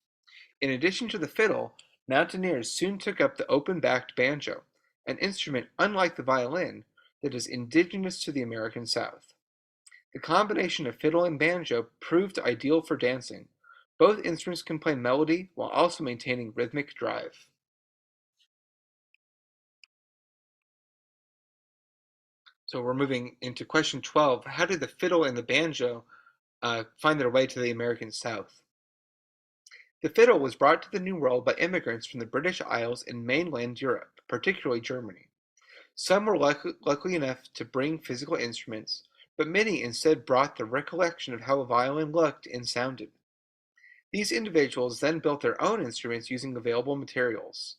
In addition to the fiddle, mountaineers soon took up the open-backed banjo, an instrument unlike the violin that is indigenous to the American South. The combination of fiddle and banjo proved ideal for dancing. Both instruments can play melody while also maintaining rhythmic drive. So we're moving into question 12. How did the fiddle and the banjo find their way to the American South? The fiddle was brought to the New World by immigrants from the British Isles and mainland Europe, particularly Germany. Some were lucky enough to bring physical instruments, but many instead brought the recollection of how a violin looked and sounded. These individuals then built their own instruments using available materials.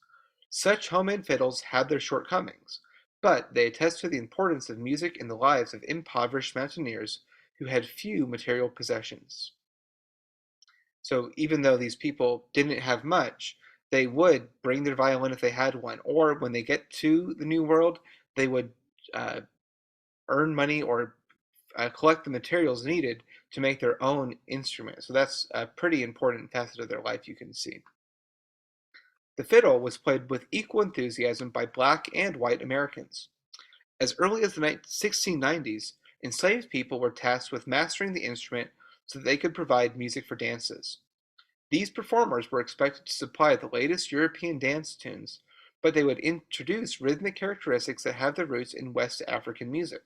Such homemade fiddles had their shortcomings, but they attest to the importance of music in the lives of impoverished mountaineers who had few material possessions. So even though these people didn't have much, they would bring their violin if they had one, or when they get to the New World, they would uh, earn money or collect the materials needed to make their own instrument. So that's a pretty important facet of their life you can see. The fiddle was played with equal enthusiasm by black and white Americans. As early as the 1690s, enslaved people were tasked with mastering the instrument so that they could provide music for dances. These performers were expected to supply the latest European dance tunes, but they would introduce rhythmic characteristics that have their roots in West African music.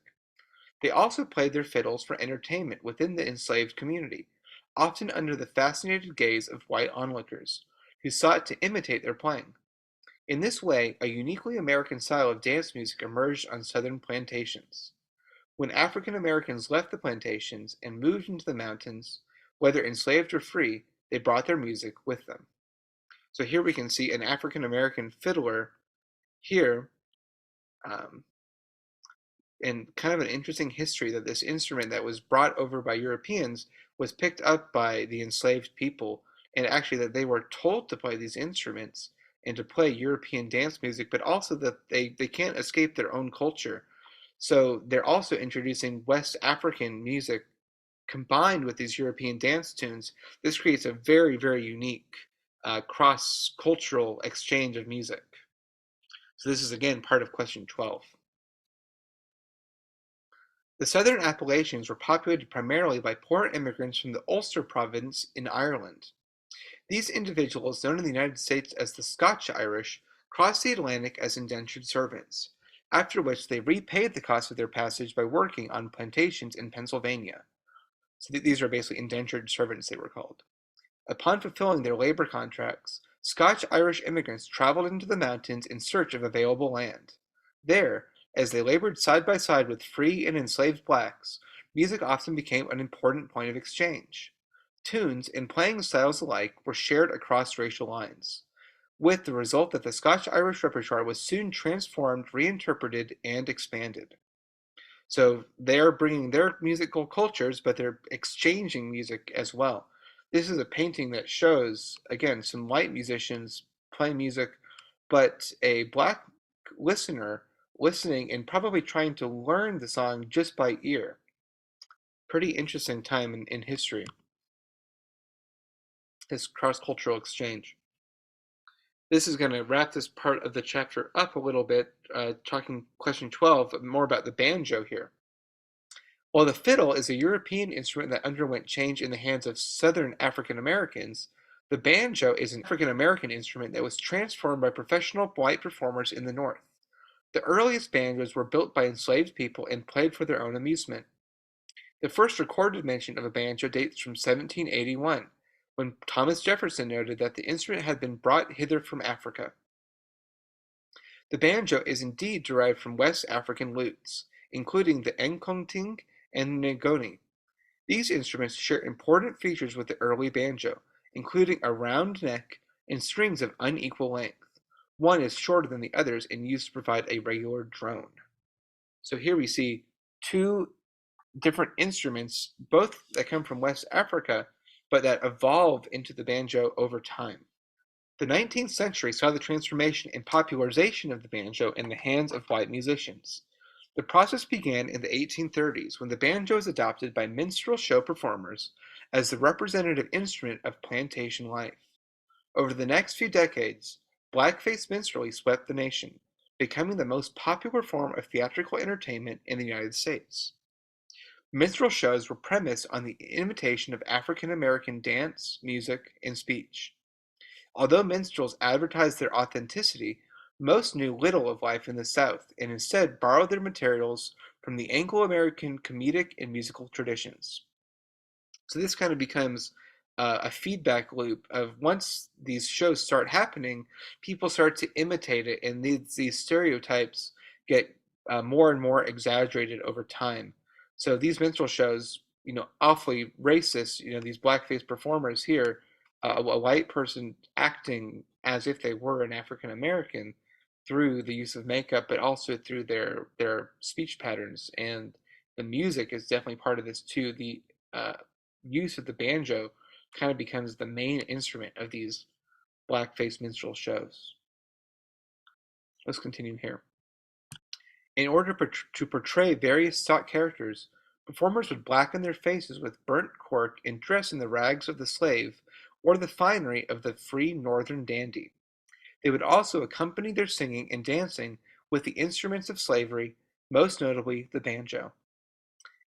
They also played their fiddles for entertainment within the enslaved community, often under the fascinated gaze of white onlookers, who sought to imitate their playing. In this way, a uniquely American style of dance music emerged on southern plantations. When African Americans left the plantations and moved into the mountains, whether enslaved or free, they brought their music with them. So here we can see an African American fiddler here, um, and kind of an interesting history that this instrument that was brought over by Europeans was picked up by the enslaved people, and actually that they were told to play these instruments and to play European dance music, but also that they can't escape their own culture. So they're also introducing West African music combined with these European dance tunes. This creates a very, very unique cross-cultural exchange of music. So this is again part of question 12. The southern Appalachians were populated primarily by poor immigrants from the Ulster province in Ireland. These individuals, known in the United States as the Scotch Irish, crossed the Atlantic as indentured servants, after which they repaid the cost of their passage by working on plantations in Pennsylvania. So these are basically indentured servants, they were called. Upon fulfilling their labor contracts, Scotch-Irish immigrants traveled into the mountains in search of available land. There, as they labored side by side with free and enslaved blacks, music often became an important point of exchange. Tunes and playing styles alike were shared across racial lines, with the result that the Scotch-Irish repertoire was soon transformed, reinterpreted, and expanded. So they're bringing their musical cultures, but they're exchanging music as well. This is a painting that shows, again, some white musicians playing music, but a black listener listening and probably trying to learn the song just by ear. Pretty interesting time in history, this cross-cultural exchange. This is going to wrap this part of the chapter up a little bit, talking question 12 more about the banjo here. While the fiddle is a European instrument that underwent change in the hands of Southern African Americans, the banjo is an African American instrument that was transformed by professional white performers in the North. The earliest banjos were built by enslaved people and played for their own amusement. The first recorded mention of a banjo dates from 1781, when Thomas Jefferson noted that the instrument had been brought hither from Africa. The banjo is indeed derived from West African lutes, including the nkonting and ngoni. These instruments share important features with the early banjo, including a round neck and strings of unequal length. One is shorter than the others and used to provide a regular drone. So here we see two different instruments, both that come from West Africa, but that evolve into the banjo over time. The 19th century saw the transformation and popularization of the banjo in the hands of white musicians. The process began in the 1830s when the banjo was adopted by minstrel show performers as the representative instrument of plantation life. Over the next few decades, blackface minstrelsy swept the nation, becoming the most popular form of theatrical entertainment in the United States. Minstrel shows were premised on the imitation of African American dance, music, and speech. Although minstrels advertised their authenticity, most knew little of life in the South and instead borrowed their materials from the Anglo-American comedic and musical traditions. So this kind of becomes a feedback loop of once these shows start happening, people start to imitate it, and these stereotypes get more and more exaggerated over time. So these minstrel shows, awfully racist. These blackface performers here, a white person acting as if they were an African American through the use of makeup, but also through their speech patterns, and the music is definitely part of this too. The uh, use of the banjo kind of becomes the main instrument of these blackface minstrel shows. Let's continue here. In order to portray various stock characters, performers would blacken their faces with burnt cork and dress in the rags of the slave or the finery of the free northern dandy. They would also accompany their singing and dancing with the instruments of slavery, most notably the banjo.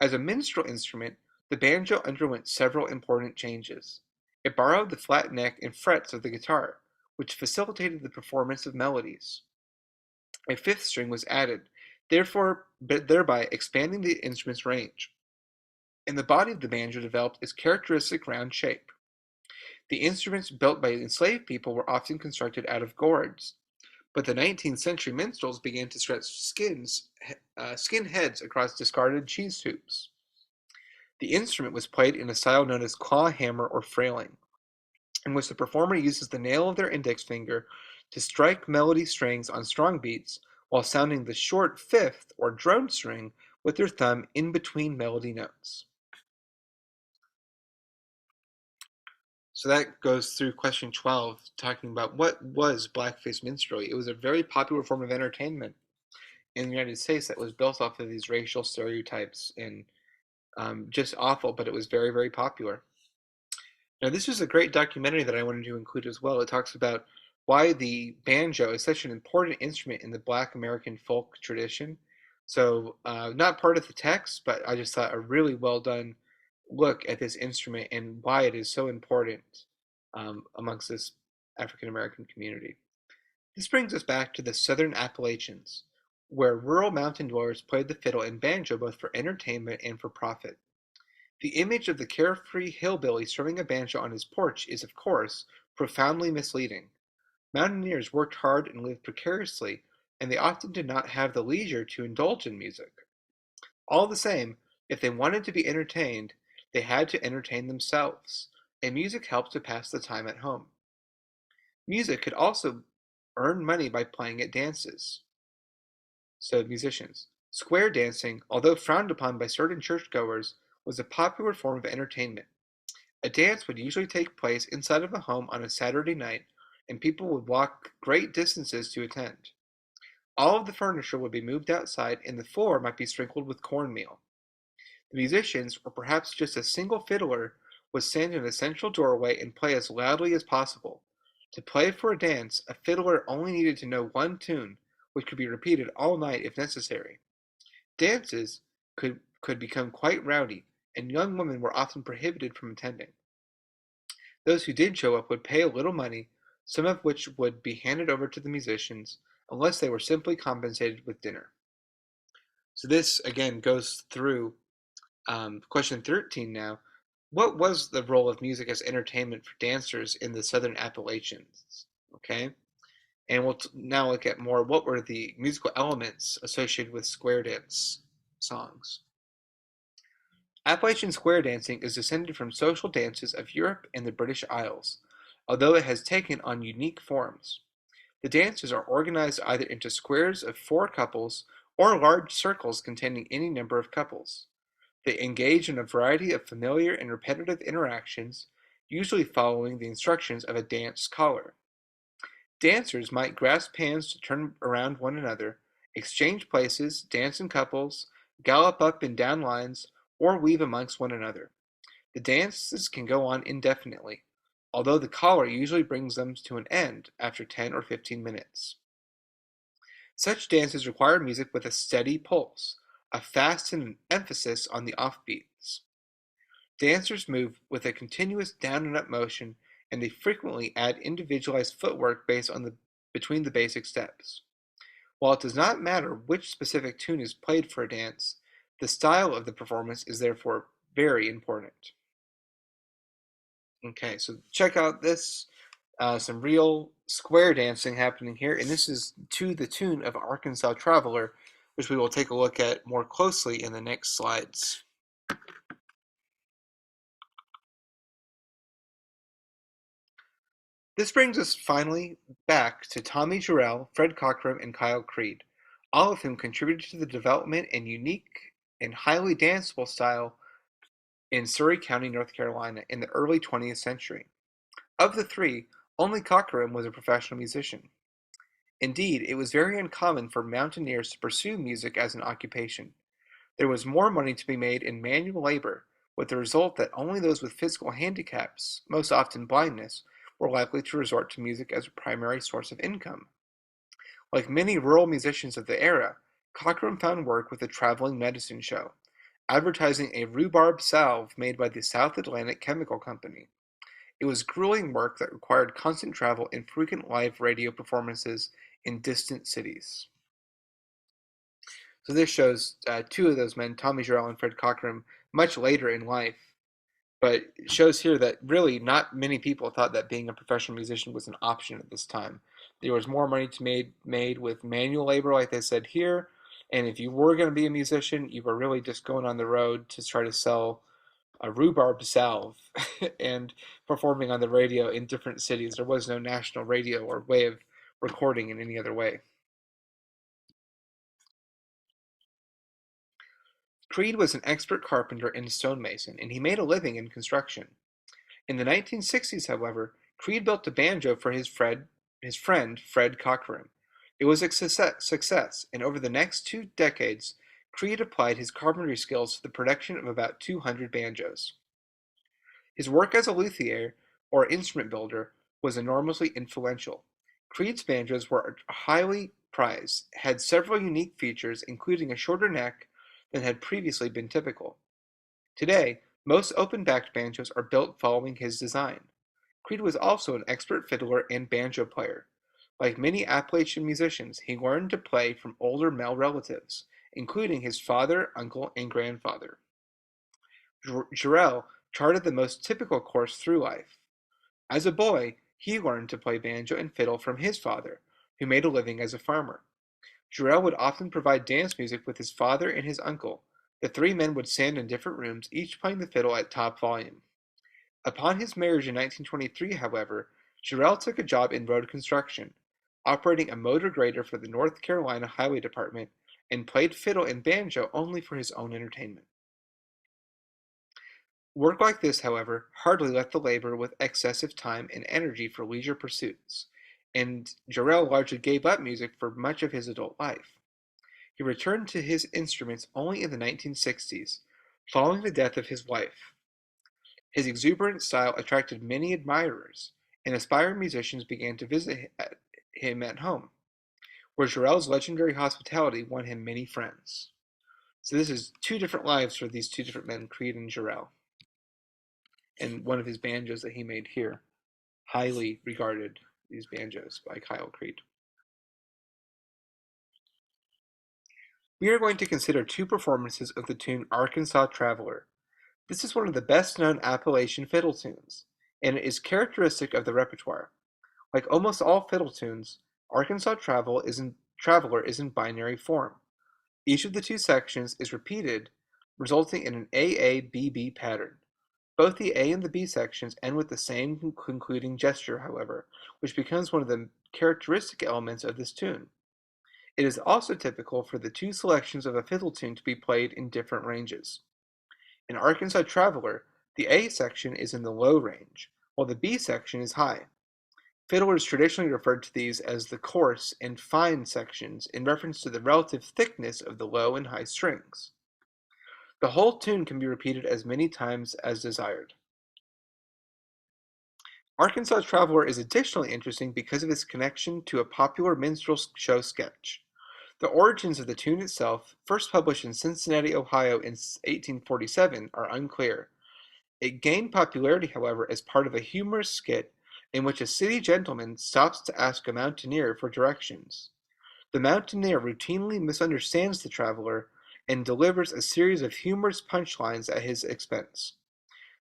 As a minstrel instrument, the banjo underwent several important changes. It borrowed the flat neck and frets of the guitar, which facilitated the performance of melodies. A fifth string was added, thereby expanding the instrument's range. And the body of the banjo developed its characteristic round shape. The instruments built by enslaved people were often constructed out of gourds, but the 19th century minstrels began to stretch skin heads across discarded cheese tubes. The instrument was played in a style known as claw hammer or frailing, in which the performer uses the nail of their index finger to strike melody strings on strong beats while sounding the short fifth or drone string with their thumb in between melody notes. So that goes through question 12, talking about what was blackface minstrelsy. It was a very popular form of entertainment in the United States that was built off of these racial stereotypes, and just awful, but it was very, very popular. Now, this is a great documentary that I wanted to include as well. It talks about why the banjo is such an important instrument in the Black American folk tradition. So, not part of the text, but I just thought a really well done look at this instrument and why it is so important amongst this African American community. This brings us back to the southern Appalachians, where rural mountain dwellers played the fiddle and banjo both for entertainment and for profit. The image of the carefree hillbilly strumming a banjo on his porch is, of course, profoundly misleading. Mountaineers worked hard and lived precariously, and they often did not have the leisure to indulge in music. All the same, if they wanted to be entertained, they had to entertain themselves, and music helped to pass the time at home. Music could also earn money by playing at dances. So, musicians. Square dancing, although frowned upon by certain churchgoers, was a popular form of entertainment. A dance would usually take place inside of a home on a Saturday night, and people would walk great distances to attend. All of the furniture would be moved outside, and the floor might be sprinkled with cornmeal. The musicians, or perhaps just a single fiddler, would stand in a central doorway and play as loudly as possible. To play for a dance, a fiddler only needed to know one tune, which could be repeated all night if necessary. Dances could become quite rowdy, and young women were often prohibited from attending. Those who did show up would pay a little money, some of which would be handed over to the musicians, unless they were simply compensated with dinner. So this again goes through question 13 now. What was the role of music as entertainment for dancers in the Southern Appalachians? Okay, and we'll now look at more what were the musical elements associated with square dance songs. Appalachian square dancing is descended from social dances of Europe and the British Isles, although it has taken on unique forms. The dances are organized either into squares of four couples or large circles containing any number of couples. They engage in a variety of familiar and repetitive interactions, usually following the instructions of a dance scholar. Dancers might grasp hands to turn around one another, exchange places, dance in couples, gallop up and down lines, or weave amongst one another. The dances can go on indefinitely, although the caller usually brings them to an end after 10 or 15 minutes. Such dances require music with a steady pulse, a fast and an emphasis on the offbeats. Dancers move with a continuous down and up motion, and they frequently add individualized footwork based on between the basic steps. While it does not matter which specific tune is played for a dance, the style of the performance is therefore very important. Okay, so check out this. Some real square dancing happening here, and this is to the tune of Arkansas Traveler, which we will take a look at more closely in the next slides. This brings us finally back to Tommy Jarrell, Fred Cockram, and Kyle Creed, all of whom contributed to the development and unique and highly danceable style in Surry County, North Carolina in the early 20th century. Of the three, only Cockram was a professional musician. Indeed, it was very uncommon for mountaineers to pursue music as an occupation. There was more money to be made in manual labor, with the result that only those with physical handicaps, most often blindness, were likely to resort to music as a primary source of income. Like many rural musicians of the era, Cockram found work with a traveling medicine show, advertising a rhubarb salve made by the South Atlantic Chemical Company. It was grueling work that required constant travel and frequent live radio performances in distant cities. So this shows two of those men, Tommy Jarrell and Fred Cockram, much later in life. But it shows here that really not many people thought that being a professional musician was an option at this time. There was more money to made with manual labor, like they said here. And if you were going to be a musician, you were really just going on the road to try to sell a rhubarb salve and performing on the radio in different cities. There was no national radio or way of recording in any other way. Creed was an expert carpenter and stonemason, and he made a living in construction. In the 1960s, however, Creed built a banjo for his friend Fred Cockram. It was a success, and over the next 2 decades, Creed applied his carpentry skills to the production of about 200 banjos. His work as a luthier, or instrument builder, was enormously influential. Creed's banjos were highly prized, had several unique features, including a shorter neck than had previously been typical. Today, most open-backed banjos are built following his design. Creed was also an expert fiddler and banjo player. Like many Appalachian musicians, he learned to play from older male relatives, including his father, uncle, and grandfather. Jarrell charted the most typical course through life. As a boy, he learned to play banjo and fiddle from his father, who made a living as a farmer. Jarrell would often provide dance music with his father and his uncle. The three men would stand in different rooms, each playing the fiddle at top volume. Upon his marriage in 1923, however, Jarrell took a job in road construction, operating a motor grader for the North Carolina Highway Department, and played fiddle and banjo only for his own entertainment. Work like this, however, hardly left the laborer with excessive time and energy for leisure pursuits, and Jarrell largely gave up music for much of his adult life. He returned to his instruments only in the 1960s, following the death of his wife. His exuberant style attracted many admirers, and aspiring musicians began to visit him at home, where Jarrell's legendary hospitality won him many friends. So this is two different lives for these two different men, Creed and Jarrell, and one of his banjos that he made here. Highly regarded, these banjos by Kyle Creed. We are going to consider two performances of the tune Arkansas Traveler. This is one of the best-known Appalachian fiddle tunes, and it is characteristic of the repertoire. Like almost all fiddle tunes, Arkansas Traveler is in binary form. Each of the two sections is repeated, resulting in an A-A-B-B pattern. Both the A and the B sections end with the same concluding gesture, however, which becomes one of the characteristic elements of this tune. It is also typical for the two selections of a fiddle tune to be played in different ranges. In Arkansas Traveler, the A section is in the low range, while the B section is high. Fiddlers traditionally referred to these as the coarse and fine sections in reference to the relative thickness of the low and high strings. The whole tune can be repeated as many times as desired. Arkansas Traveler is additionally interesting because of its connection to a popular minstrel show sketch. The origins of the tune itself, first published in Cincinnati, Ohio in 1847, are unclear. It gained popularity, however, as part of a humorous skit in which a city gentleman stops to ask a mountaineer for directions. The mountaineer routinely misunderstands the traveler and delivers a series of humorous punchlines at his expense.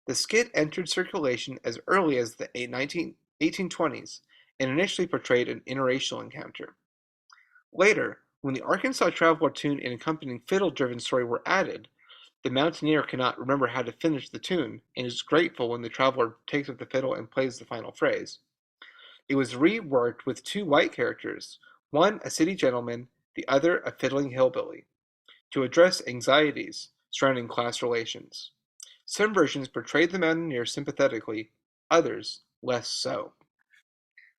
The skit entered circulation as early as the 1820s and initially portrayed an interracial encounter. Later, when the Arkansas Traveler tune and accompanying fiddle-driven story were added, the mountaineer cannot remember how to finish the tune and is grateful when the traveler takes up the fiddle and plays the final phrase. It was reworked with two white characters, one a city gentleman, the other a fiddling hillbilly, to address anxieties surrounding class relations. Some versions portrayed the mountaineer sympathetically, others less so.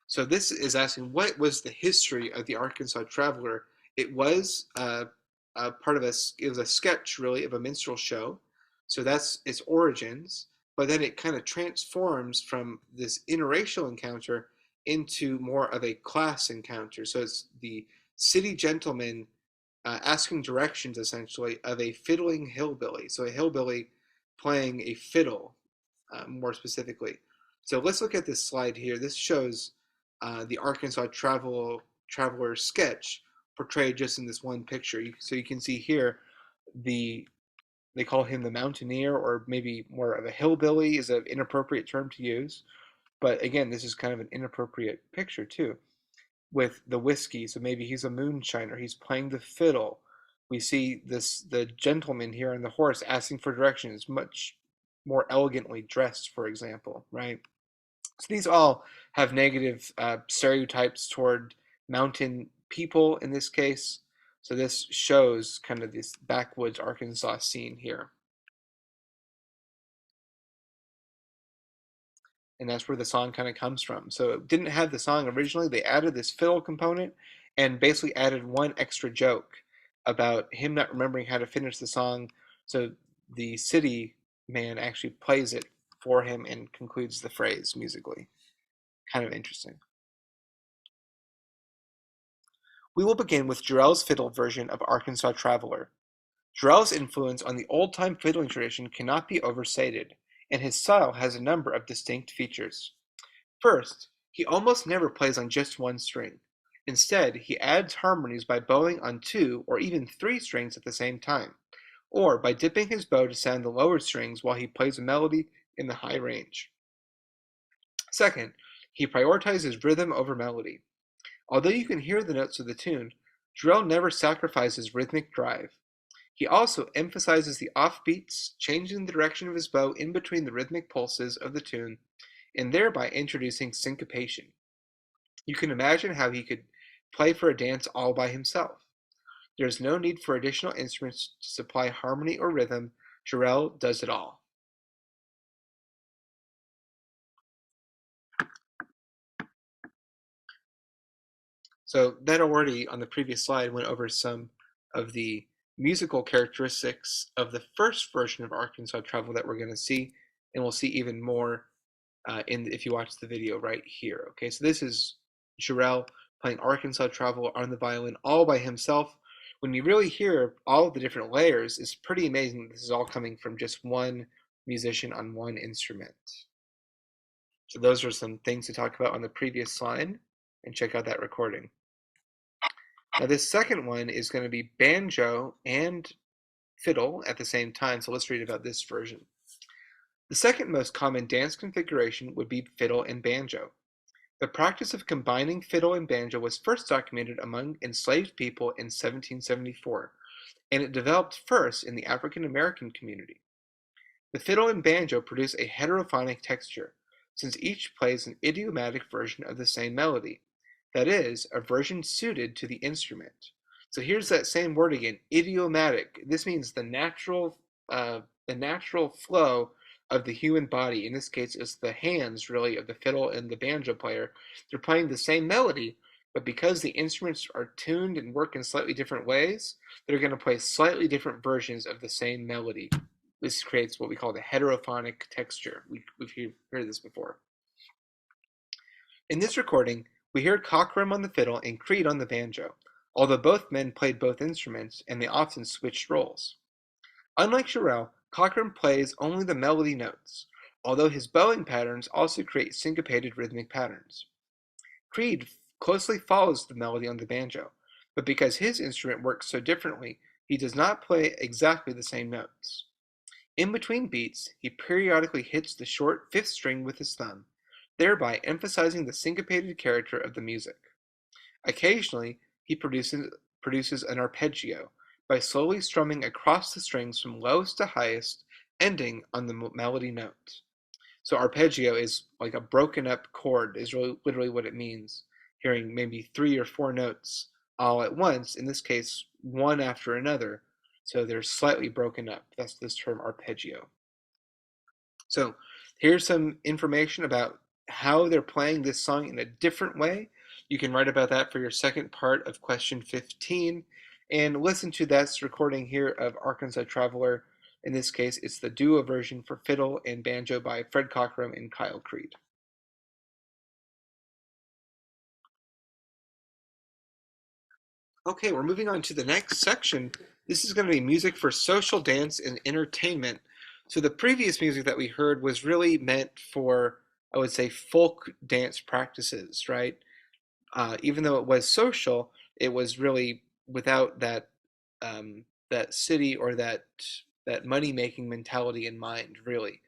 So this is asking, what was the history of the Arkansas Traveler? It was a part of it was a sketch really of a minstrel show. So that's its origins. But then it kind of transforms from this interracial encounter into more of a class encounter. So it's the city gentleman asking directions essentially of a fiddling hillbilly. So a hillbilly playing a fiddle, more specifically. So let's look at this slide here. This shows the Arkansas Traveler sketch portrayed just in this one picture. So you can see here they call him the mountaineer, or maybe more of a hillbilly is an inappropriate term to use. But again, this is kind of an inappropriate picture too, with the whiskey. So maybe he's a moonshiner. He's playing the fiddle. We see the gentleman here on the horse asking for directions, much more elegantly dressed, for example, right? So these all have negative stereotypes toward mountain people in this case. So this shows kind of this backwoods Arkansas scene here. And that's where the song kind of comes from. So it didn't have the song originally. They added this fiddle component and basically added one extra joke about him not remembering how to finish the song. So the city man actually plays it for him and concludes the phrase musically. Kind of interesting. We will begin with Jarrell's fiddle version of Arkansas Traveler. Jarrell's influence on the old-time fiddling tradition cannot be overstated, and his style has a number of distinct features. First, he almost never plays on just one string. Instead, he adds harmonies by bowing on two or even three strings at the same time, or by dipping his bow to sound the lower strings while he plays a melody in the high range. Second, he prioritizes rhythm over melody. Although you can hear the notes of the tune, Jarrell never sacrifices rhythmic drive. He also emphasizes the offbeats, changing the direction of his bow in between the rhythmic pulses of the tune, and thereby introducing syncopation. You can imagine how he could play for a dance all by himself. There is no need for additional instruments to supply harmony or rhythm. Jarrell does it all. So that already on the previous slide went over some of the musical characteristics of the first version of Arkansas Travel that we're going to see, and we'll see even more if you watch the video right here. Okay, so this is Jarrell playing Arkansas Travel on the violin all by himself. When you really hear all of the different layers, it's pretty amazing that this is all coming from just one musician on one instrument. So those are some things to talk about on the previous slide, and check out that recording. Now this second one is going to be banjo and fiddle at the same time, so let's read about this version. The second most common dance configuration would be fiddle and banjo. The practice of combining fiddle and banjo was first documented among enslaved people in 1774, and it developed first in the African American community. The fiddle and banjo produce a heterophonic texture, since each plays an idiomatic version of the same melody, that is, a version suited to the instrument. So here's that same word again, idiomatic. This means the natural flow of the human body. In this case, it's the hands, really, of the fiddle and the banjo player. They're playing the same melody, but because the instruments are tuned and work in slightly different ways, they're going to play slightly different versions of the same melody. This creates what we call the heterophonic texture. We've heard this before. In this recording, we hear Cockrum on the fiddle and Creed on the banjo, although both men played both instruments and they often switched roles. Unlike Jarrell, Cockrum plays only the melody notes, although his bowing patterns also create syncopated rhythmic patterns. Creed closely follows the melody on the banjo, but because his instrument works so differently, he does not play exactly the same notes. In between beats, he periodically hits the short fifth string with his thumb, thereby emphasizing the syncopated character of the music. Occasionally, he produces an arpeggio by slowly strumming across the strings from lowest to highest, ending on the melody note. So arpeggio is like a broken up chord, is really literally what it means. Hearing maybe 3 or 4 notes all at once, in this case, one after another. So they're slightly broken up. That's this term arpeggio. So here's some information about how they're playing this song in a different way. You can write about that for your second part of question 15 and listen to this recording here of Arkansas Traveler. In this case, it's the duo version for fiddle and banjo by Fred Cockrum and Kyle Creed. Okay, we're moving on to the next section. This is going to be music for social dance and entertainment. So the previous music that we heard was really meant for, I would say, folk dance practices, right? Even though it was social, it was really without that city or that money-making mentality in mind, really.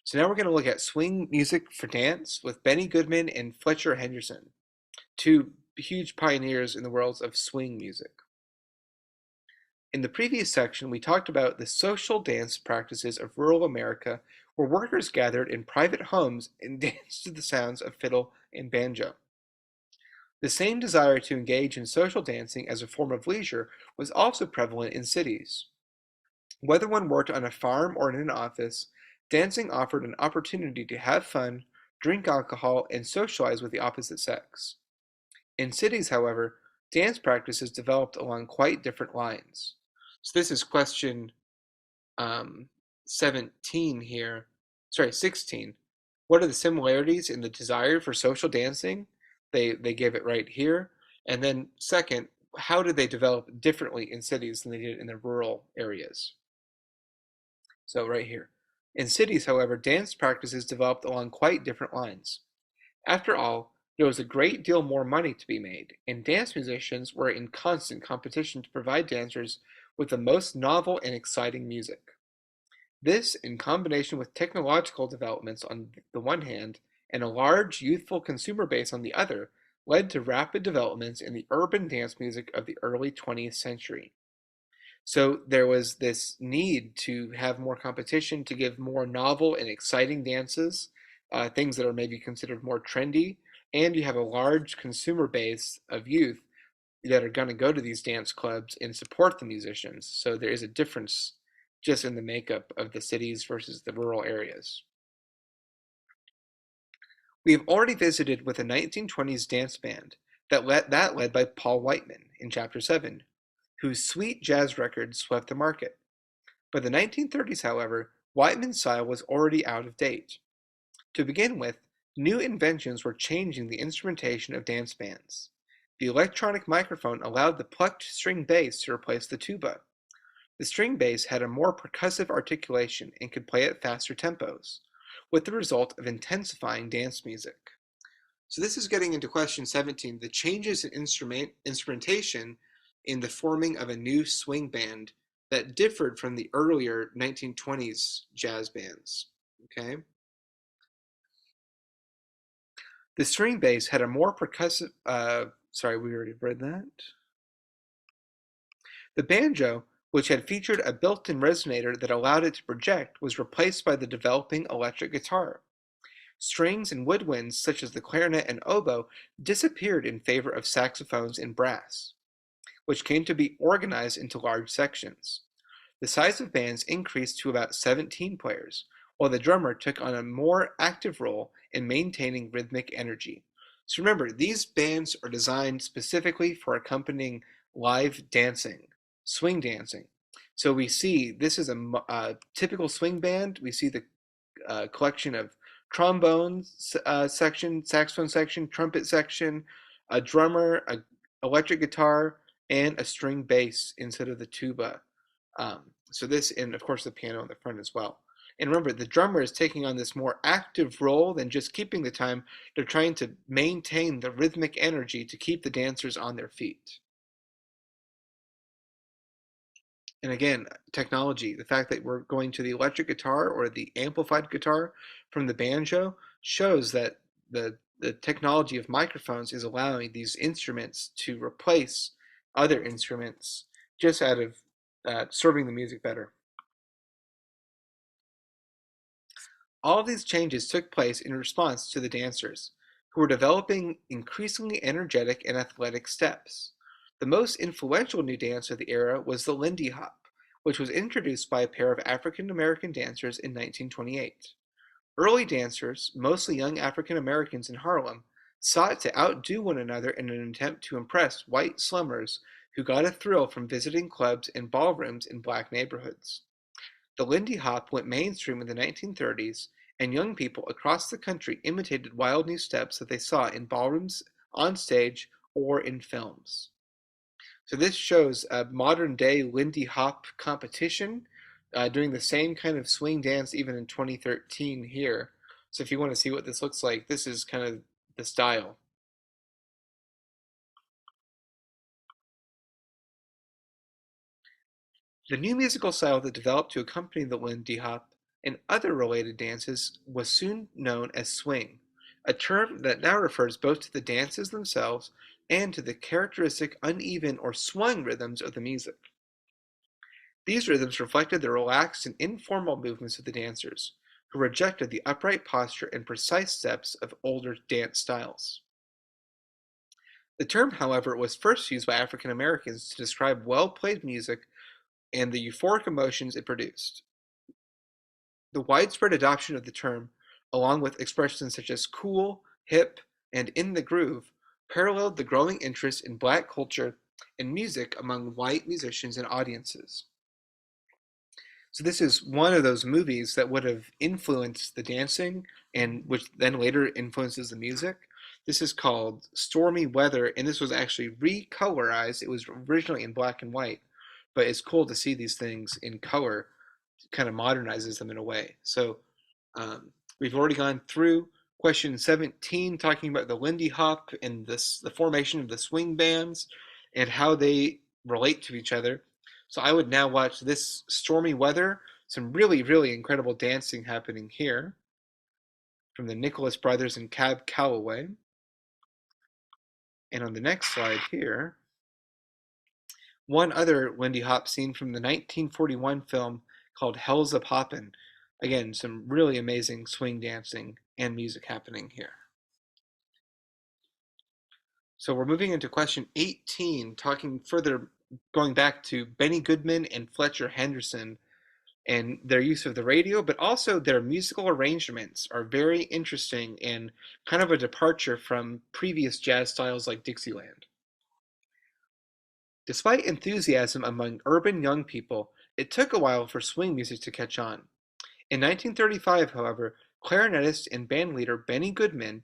So now we're going to look at swing music for dance with Benny Goodman and Fletcher Henderson, two huge pioneers in the world of swing music. In the previous section, we talked about the social dance practices of rural America, where workers gathered in private homes and danced to the sounds of fiddle and banjo. The same desire to engage in social dancing as a form of leisure was also prevalent in cities. Whether one worked on a farm or in an office, dancing offered an opportunity to have fun, drink alcohol, and socialize with the opposite sex. In cities, however, dance practices developed along quite different lines. So this is question 17 here. Sorry, 16. What are the similarities in the desire for social dancing? They give it right here. And then second, how did they develop differently in cities than they did in the rural areas? So right here. In cities, however, dance practices developed along quite different lines. After all, there was a great deal more money to be made, and dance musicians were in constant competition to provide dancers with the most novel and exciting music. This, in combination with technological developments on the one hand and a large youthful consumer base on the other, led to rapid developments in the urban dance music of the early 20th century. So there was this need to have more competition, to give more novel and exciting dances, things that are maybe considered more trendy, and you have a large consumer base of youth that are going to go to these dance clubs and support the musicians. So there is a difference just in the makeup of the cities versus the rural areas. We have already visited with a 1920s dance band that led by Paul Whiteman in Chapter 7, whose sweet jazz records swept the market. By the 1930s, however, Whiteman's style was already out of date. To begin with, new inventions were changing the instrumentation of dance bands. The electronic microphone allowed the plucked string bass to replace the tuba. The string bass had a more percussive articulation and could play at faster tempos, with the result of intensifying dance music. So this is getting into question 17, the changes in instrumentation in the forming of a new swing band that differed from the earlier 1920s jazz bands. Okay? The string bass had a more percussive, sorry, we already read that. The banjo, which had featured a built-in resonator that allowed it to project, was replaced by the developing electric guitar. Strings and woodwinds, such as the clarinet and oboe, disappeared in favor of saxophones and brass, which came to be organized into large sections. The size of bands increased to about 17 players, while the drummer took on a more active role in maintaining rhythmic energy. So remember, these bands are designed specifically for accompanying live dancing, swing dancing. So we see this is a typical swing band. We see the collection of trombone section, saxophone section, trumpet section, a drummer, a electric guitar, and a string bass instead of the tuba. So this, and of course the piano in the front as well. And remember, the drummer is taking on this more active role than just keeping the time. They're trying to maintain the rhythmic energy to keep the dancers on their feet. And again, technology, the fact that we're going to the electric guitar or the amplified guitar from the banjo shows that the technology of microphones is allowing these instruments to replace other instruments just out of serving the music better. All of these changes took place in response to the dancers, who were developing increasingly energetic and athletic steps. The most influential new dance of the era was the Lindy Hop, which was introduced by a pair of African American dancers in 1928. Early dancers, mostly young African Americans in Harlem, sought to outdo one another in an attempt to impress white slummers who got a thrill from visiting clubs and ballrooms in black neighborhoods. The Lindy Hop went mainstream in the 1930s, and young people across the country imitated wild new steps that they saw in ballrooms, on stage, or in films. So this shows a modern day Lindy Hop competition doing the same kind of swing dance even in 2013 here. So if you want to see what this looks like, this is kind of the style. The new musical style that developed to accompany the Lindy Hop and other related dances was soon known as swing, a term that now refers both to the dances themselves and to the characteristic uneven or swung rhythms of the music. These rhythms reflected the relaxed and informal movements of the dancers, who rejected the upright posture and precise steps of older dance styles. The term, however, was first used by African Americans to describe well-played music and the euphoric emotions it produced. The widespread adoption of the term, along with expressions such as cool, hip, and in the groove, paralleled the growing interest in black culture and music among white musicians and audiences. So this is one of those movies that would have influenced the dancing and which then later influences the music. This is called Stormy Weather, and this was actually recolorized. It was originally in black and white, but it's cool to see these things in color. It kind of modernizes them in a way. So we've already gone through question 17, talking about the Lindy Hop and the formation of the swing bands and how they relate to each other. So I would now watch this Stormy Weather. Some really, really incredible dancing happening here from the Nicholas Brothers and Cab Calloway. And on the next slide here, one other Lindy Hop scene from the 1941 film called Hellzapoppin. Again, some really amazing swing dancing and music happening here. So we're moving into question 18, talking further, going back to Benny Goodman and Fletcher Henderson and their use of the radio, but also their musical arrangements are very interesting and kind of a departure from previous jazz styles like Dixieland. Despite enthusiasm among urban young people, it took a while for swing music to catch on. In 1935, however, clarinetist and bandleader Benny Goodman,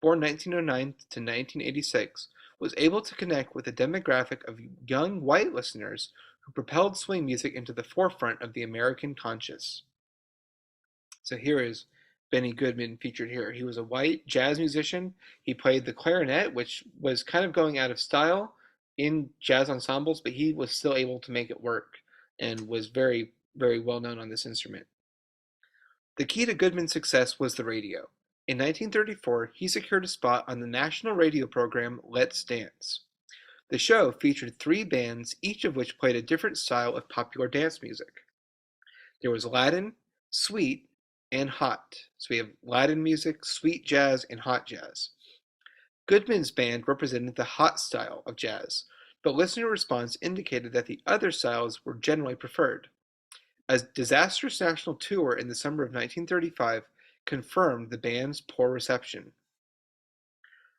born 1909 to 1986, was able to connect with a demographic of young white listeners who propelled swing music into the forefront of the American conscious. So here is Benny Goodman featured here. He was a white jazz musician. He played the clarinet, which was kind of going out of style in jazz ensembles, but he was still able to make it work and was very, very well known on this instrument. The key to Goodman's success was the radio. In 1934, he secured a spot on the national radio program Let's Dance. The show featured 3 bands, each of which played a different style of popular dance music. There was Latin, sweet, and hot. So we have Latin music, sweet jazz, and hot jazz. Goodman's band represented the hot style of jazz, but listener response indicated that the other styles were generally preferred. A disastrous national tour in the summer of 1935 confirmed the band's poor reception.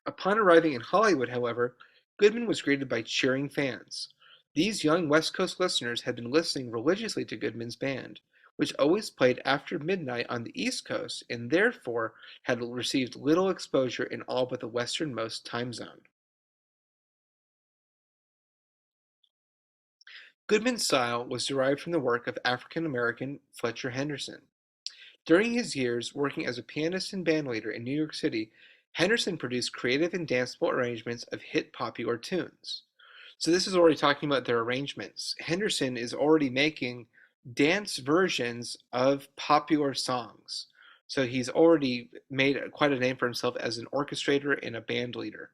Upon arriving in Hollywood, however, Goodman was greeted by cheering fans. These young West Coast listeners had been listening religiously to Goodman's band, which always played after midnight on the East Coast and therefore had received little exposure in all but the westernmost time zone. Goodman's style was derived from the work of African-American Fletcher Henderson. During his years working as a pianist and bandleader in New York City, Henderson produced creative and danceable arrangements of hit popular tunes. So this is already talking about their arrangements. Henderson is already making dance versions of popular songs. So he's already made quite a name for himself as an orchestrator and a band leader.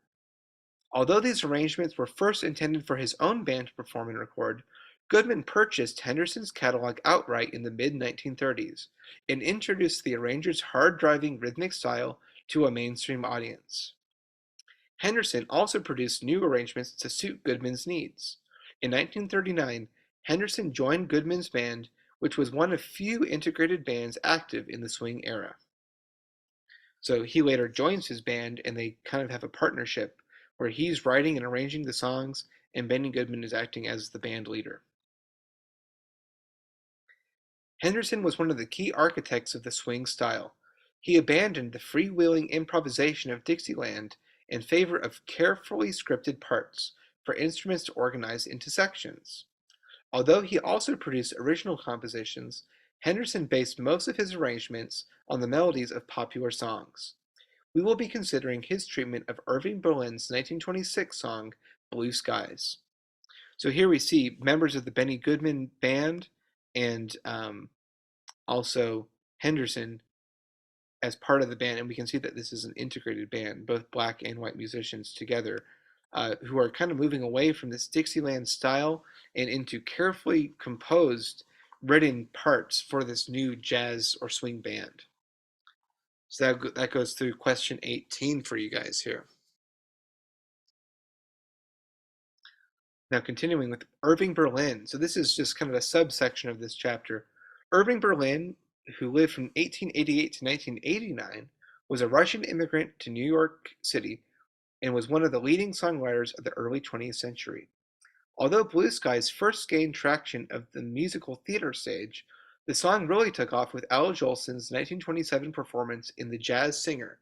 Although these arrangements were first intended for his own band to perform and record, Goodman purchased Henderson's catalog outright in the mid-1930s and introduced the arranger's hard-driving rhythmic style to a mainstream audience. Henderson also produced new arrangements to suit Goodman's needs. In 1939, Henderson joined Goodman's band, which was one of few integrated bands active in the swing era. So he later joins his band, and they kind of have a partnership where he's writing and arranging the songs, and Benny Goodman is acting as the band leader. Henderson was one of the key architects of the swing style. He abandoned the freewheeling improvisation of Dixieland in favor of carefully scripted parts for instruments to organize into sections. Although he also produced original compositions, Henderson based most of his arrangements on the melodies of popular songs. We will be considering his treatment of Irving Berlin's 1926 song, Blue Skies. So here we see members of the Benny Goodman band and also Henderson as part of the band, and we can see that this is an integrated band, both black and white musicians together, who are kind of moving away from this Dixieland style and into carefully composed, written parts for this new jazz or swing band. So that goes through question 18 for you guys here. Now continuing with Irving Berlin. So this is just kind of a subsection of this chapter. Irving Berlin, who lived from 1888 to 1989, was a Russian immigrant to New York City and was one of the leading songwriters of the early 20th century. Although Blue Skies first gained traction of the musical theater stage, the song really took off with Al Jolson's 1927 performance in The Jazz Singer,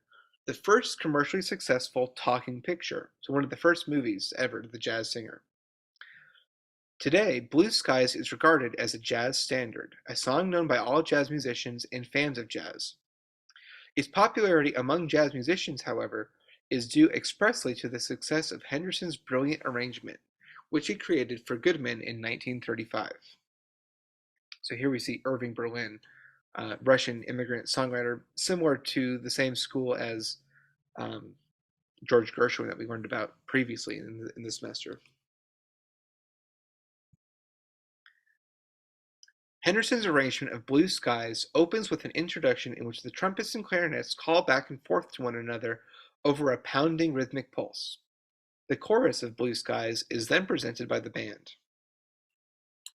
the first commercially successful talking picture, so one of the first movies ever, The Jazz Singer. Today, Blue Skies is regarded as a jazz standard, a song known by all jazz musicians and fans of jazz. Its popularity among jazz musicians, however, is due expressly to the success of Henderson's brilliant arrangement, which he created for Goodman in 1935. So here we see Irving Berlin, Russian immigrant songwriter, similar to the same school as um, George Gershwin that we learned about previously in the semester. Henderson's arrangement of Blue Skies opens with an introduction in which the trumpets and clarinets call back and forth to one another over a pounding rhythmic pulse. The chorus of Blue Skies is then presented by the band.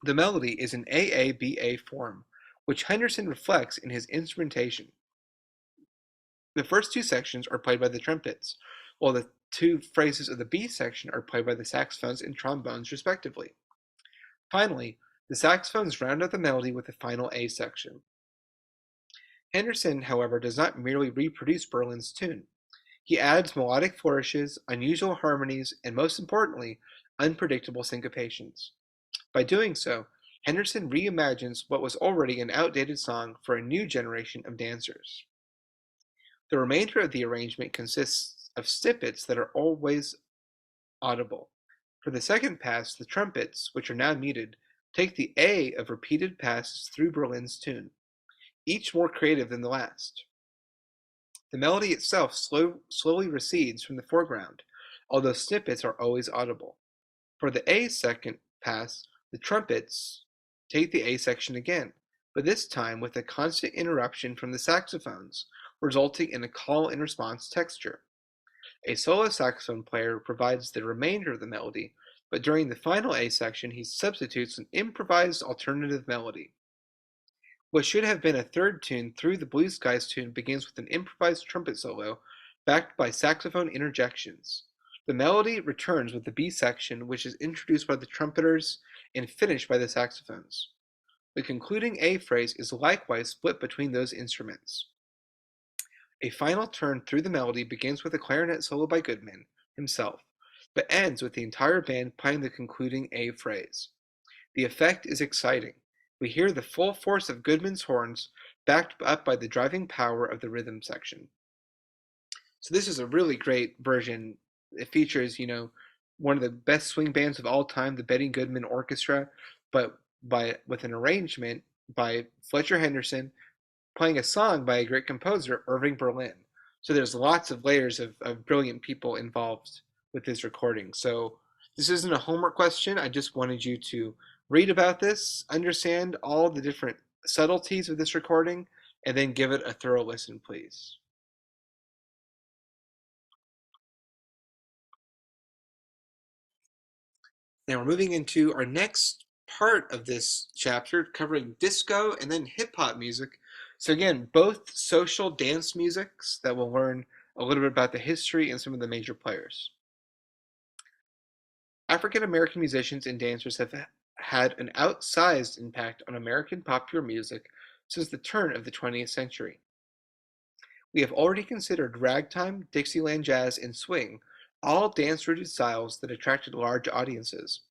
The melody is in AABA form, which Henderson reflects in his instrumentation. The first two sections are played by the trumpets, while the two phrases of the B section are played by the saxophones and trombones, respectively. Finally, the saxophones round out the melody with the final A section. Henderson, however, does not merely reproduce Berlin's tune. He adds melodic flourishes, unusual harmonies, and most importantly, unpredictable syncopations. By doing so, Henderson reimagines what was already an outdated song for a new generation of dancers. The remainder of the arrangement consists of snippets that are always audible. For the second pass, the trumpets, which are now muted, take the A of repeated passes through Berlin's tune, each more creative than the last. The melody itself slowly recedes from the foreground, although snippets are always audible. For the A second pass, the trumpets take the A section again, but this time with a constant interruption from the saxophones, resulting in a call and response texture. A solo saxophone player provides the remainder of the melody, but during the final A section he substitutes an improvised alternative melody. What should have been a third tune through the Blue Skies tune begins with an improvised trumpet solo, backed by saxophone interjections. The melody returns with the B section, which is introduced by the trumpeters and finished by the saxophones. The concluding A phrase is likewise split between those instruments. A final turn through the melody begins with a clarinet solo by Goodman himself, but ends with the entire band playing the concluding A phrase. The effect is exciting. We hear the full force of Goodman's horns, backed up by the driving power of the rhythm section. So this is a really great version. It features, one of the best swing bands of all time, the Benny Goodman Orchestra, but with an arrangement by Fletcher Henderson, playing a song by a great composer, Irving Berlin. So there's lots of layers of brilliant people involved with this recording. So this isn't a homework question. I just wanted you to read about this, understand all the different subtleties of this recording, and then give it a thorough listen, please. Now we're moving into our next part of this chapter, covering disco and then hip-hop music. So again, both social dance musics that we'll learn a little bit about the history and some of the major players. African American musicians and dancers have had an outsized impact on American popular music since the turn of the 20th century. We have already considered ragtime, Dixieland jazz, and swing, all dance-rooted styles that attracted large audiences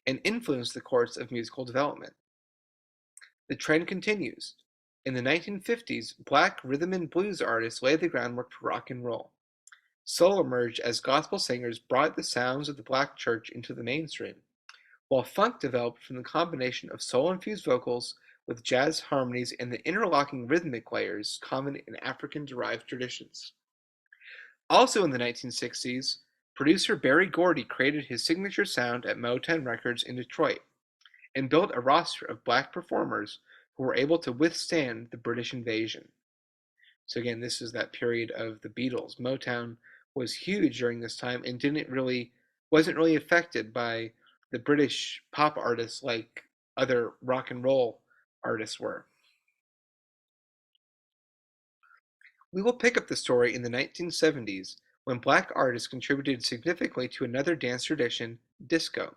and influenced the course of musical development. The trend continues. In the 1950s, black rhythm and blues artists laid the groundwork for rock and roll. Soul emerged as gospel singers brought the sounds of the black church into the mainstream, while funk developed from the combination of soul-infused vocals with jazz harmonies and the interlocking rhythmic layers common in African-derived traditions. Also in the 1960s, producer Berry Gordy created his signature sound at Motown Records in Detroit, and built a roster of black performers who were able to withstand the British invasion. So again, this is that period of the Beatles. Motown was huge during this time and wasn't really affected by the British pop artists like other rock and roll artists were. We will pick up the story in the 1970s when black artists contributed significantly to another dance tradition, disco.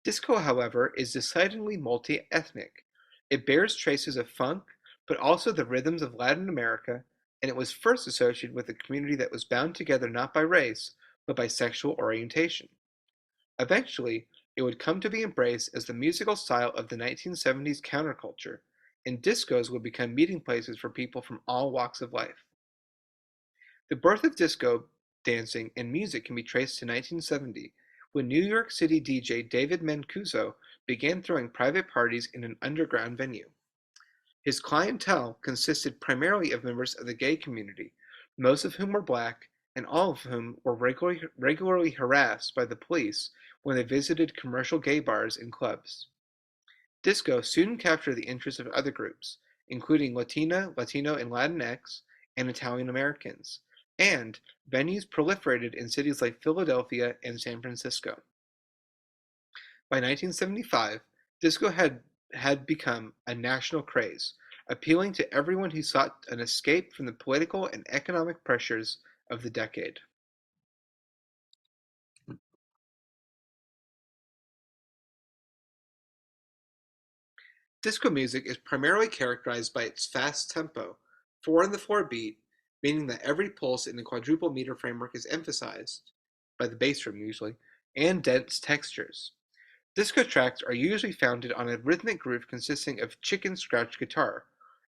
Disco, however, is decidedly multi-ethnic. It bears traces of funk, but also the rhythms of Latin America, and it was first associated with a community that was bound together not by race, but by sexual orientation. Eventually, it would come to be embraced as the musical style of the 1970s counterculture, and discos would become meeting places for people from all walks of life. The birth of disco dancing and music can be traced to 1970, when New York City DJ David Mancuso began throwing private parties in an underground venue. His clientele consisted primarily of members of the gay community, most of whom were black, and all of whom were regularly harassed by the police when they visited commercial gay bars and clubs. Disco soon captured the interest of other groups, including Latina, Latino and Latinx, and Italian Americans, and venues proliferated in cities like Philadelphia and San Francisco. By 1975, disco had become a national craze, appealing to everyone who sought an escape from the political and economic pressures of the decade. Disco music is primarily characterized by its fast tempo, 4 on the 4 beat, meaning that every pulse in the quadruple meter framework is emphasized, by the bass drum usually, and dense textures. Disco tracks are usually founded on a rhythmic groove consisting of chicken scratch guitar,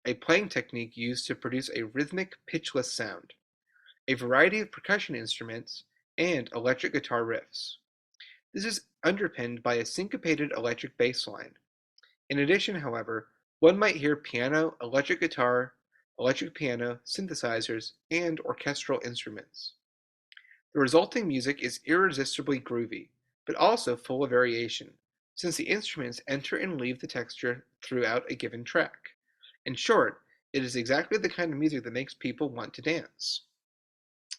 a playing technique used to produce a rhythmic, pitchless sound, a variety of percussion instruments, and electric guitar riffs. This is underpinned by a syncopated electric bass line. In addition, however, one might hear piano, electric guitar, electric piano, synthesizers, and orchestral instruments. The resulting music is irresistibly groovy, but also full of variation, since the instruments enter and leave the texture throughout a given track. In short, it is exactly the kind of music that makes people want to dance.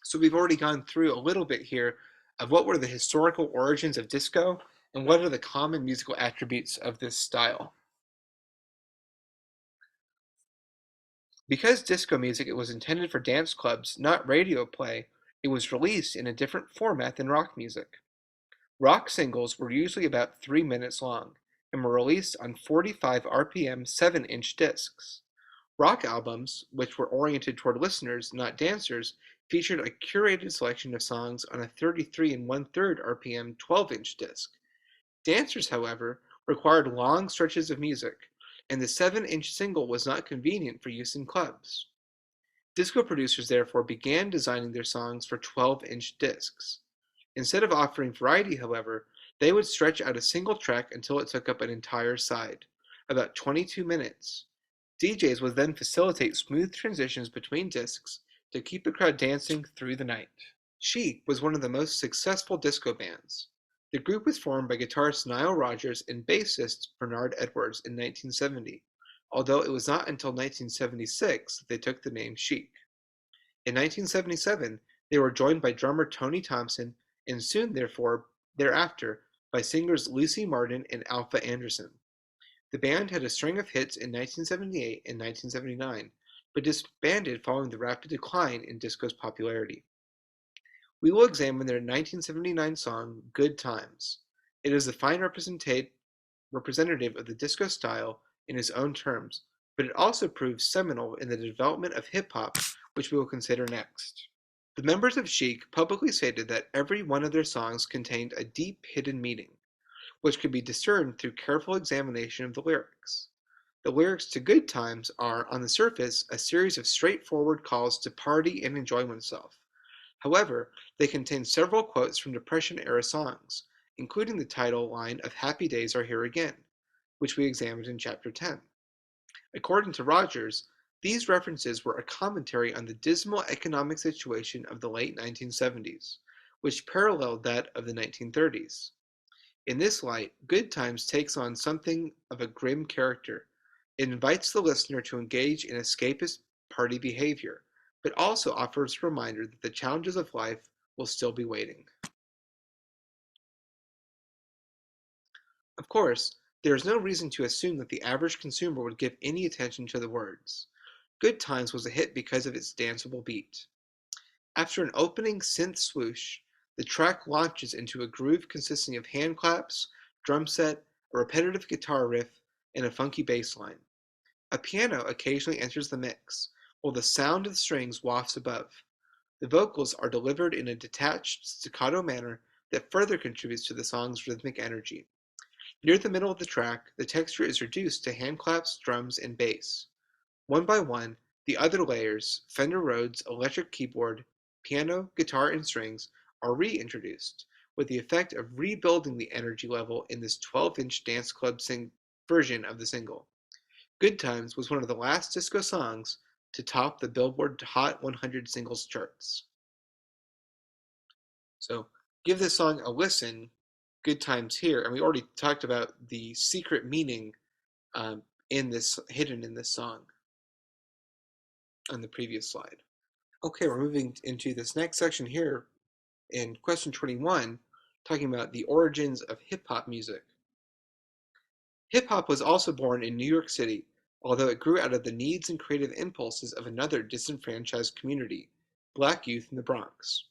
So we've already gone through a little bit here of what were the historical origins of disco and what are the common musical attributes of this style. Because disco music was intended for dance clubs, not radio play, it was released in a different format than rock music. Rock singles were usually about 3 minutes long and were released on 45 RPM 7-inch discs. Rock albums, which were oriented toward listeners, not dancers, featured a curated selection of songs on a 33 and 1/3 RPM 12-inch disc. Dancers, however, required long stretches of music, and the 7-inch single was not convenient for use in clubs. Disco producers therefore began designing their songs for 12-inch discs. Instead of offering variety, however, they would stretch out a single track until it took up an entire side, about 22 minutes. DJs would then facilitate smooth transitions between discs to keep the crowd dancing through the night. Chic was one of the most successful disco bands. The group was formed by guitarist Nile Rodgers and bassist Bernard Edwards in 1970, although it was not until 1976 that they took the name Chic. In 1977, they were joined by drummer Tony Thompson and soon thereafter by singers Lucy Martin and Alpha Anderson. The band had a string of hits in 1978 and 1979, but disbanded following the rapid decline in disco's popularity. We will examine their 1979 song, Good Times. It is a fine representative of the disco style in its own terms, but it also proves seminal in the development of hip hop, which we will consider next. The members of Chic publicly stated that every one of their songs contained a deep hidden meaning, which could be discerned through careful examination of the lyrics. The lyrics to Good Times are, on the surface, a series of straightforward calls to party and enjoy oneself. However, they contain several quotes from Depression-era songs, including the title line of Happy Days Are Here Again, which we examined in Chapter 10. According to Rogers, these references were a commentary on the dismal economic situation of the late 1970s, which paralleled that of the 1930s. In this light, Good Times takes on something of a grim character. It invites the listener to engage in escapist party behavior, but also offers a reminder that the challenges of life will still be waiting. Of course, there is no reason to assume that the average consumer would give any attention to the words. Good Times was a hit because of its danceable beat. After an opening synth swoosh, the track launches into a groove consisting of hand claps, drum set, a repetitive guitar riff, and a funky bass line. A piano occasionally enters the mix, while the sound of the strings wafts above. The vocals are delivered in a detached, staccato manner that further contributes to the song's rhythmic energy. Near the middle of the track, the texture is reduced to handclaps, drums, and bass. One by one, the other layers, Fender Rhodes, electric keyboard, piano, guitar, and strings, are reintroduced, with the effect of rebuilding the energy level in this 12-inch dance club version of the single. Good Times was one of the last disco songs to top the Billboard Hot 100 singles charts. So give this song a listen, Good Times Here, and we already talked about the secret meaning hidden in this song on the previous slide. Okay, we're moving into this next section here in question 21, talking about the origins of hip hop music. Hip hop was also born in New York City, although it grew out of the needs and creative impulses of another disenfranchised community, Black youth in the Bronx.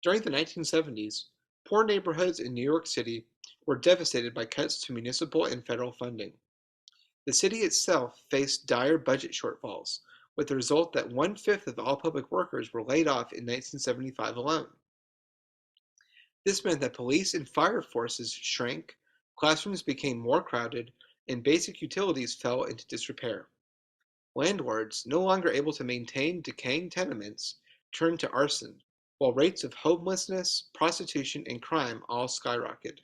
During the 1970s, poor neighborhoods in New York City were devastated by cuts to municipal and federal funding. The city itself faced dire budget shortfalls, with the result that one-fifth of all public workers were laid off in 1975 alone. This meant that police and fire forces shrank, classrooms became more crowded, and basic utilities fell into disrepair. Landlords, no longer able to maintain decaying tenements, turned to arson, while rates of homelessness, prostitution, and crime all skyrocketed.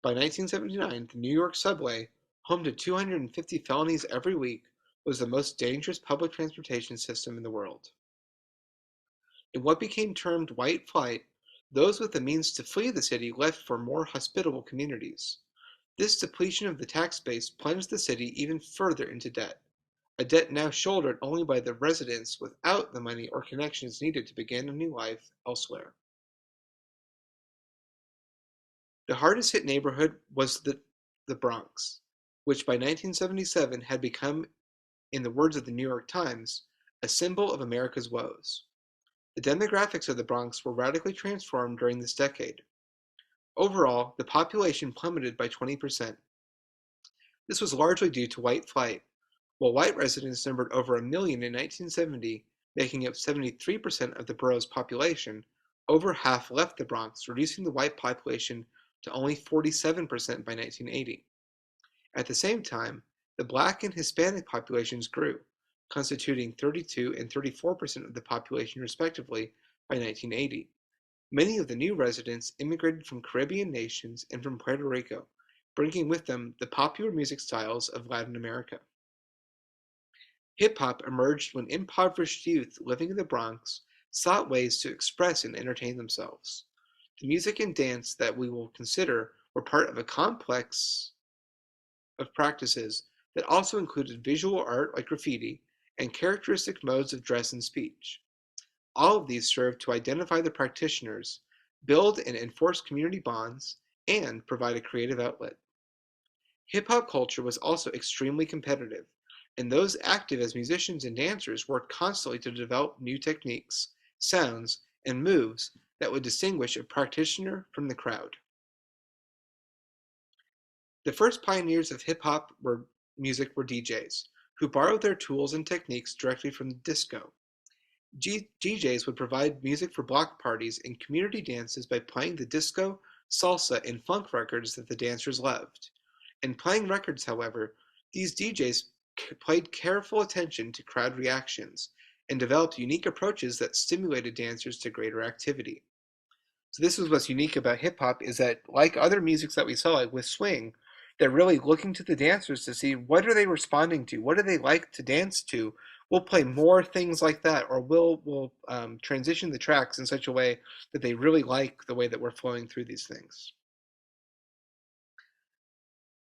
By 1979, the New York subway, home to 250 felonies every week, was the most dangerous public transportation system in the world. In what became termed white flight, those with the means to flee the city left for more hospitable communities. This depletion of the tax base plunged the city even further into debt, a debt now shouldered only by the residents without the money or connections needed to begin a new life elsewhere. The hardest hit neighborhood was the Bronx, which by 1977 had become, in the words of the New York Times, a symbol of America's woes. The demographics of the Bronx were radically transformed during this decade. Overall, the population plummeted by 20%. This was largely due to white flight. While white residents numbered over a million in 1970, making up 73% of the borough's population, over half left the Bronx, reducing the white population to only 47% by 1980. At the same time, the Black and Hispanic populations grew, constituting 32 and 34% of the population respectively by 1980. Many of the new residents immigrated from Caribbean nations and from Puerto Rico, bringing with them the popular music styles of Latin America. Hip-hop emerged when impoverished youth living in the Bronx sought ways to express and entertain themselves. The music and dance that we will consider were part of a complex of practices that also included visual art like graffiti and characteristic modes of dress and speech. All of these serve to identify the practitioners, build and enforce community bonds, and provide a creative outlet. Hip-hop culture was also extremely competitive, and those active as musicians and dancers worked constantly to develop new techniques, sounds, and moves that would distinguish a practitioner from the crowd. The first pioneers of hip-hop music were DJs, who borrowed their tools and techniques directly from disco. DJs would provide music for block parties and community dances by playing the disco, salsa, and funk records that the dancers loved. In playing records, however, these DJs paid careful attention to crowd reactions and developed unique approaches that stimulated dancers to greater activity. So this is what's unique about hip hop, is that like other musics that we saw, like with swing, they're really looking to the dancers to see what are they responding to, what do they like to dance to. We'll play more things like that, or we'll transition the tracks in such a way that they really like the way that we're flowing through these things.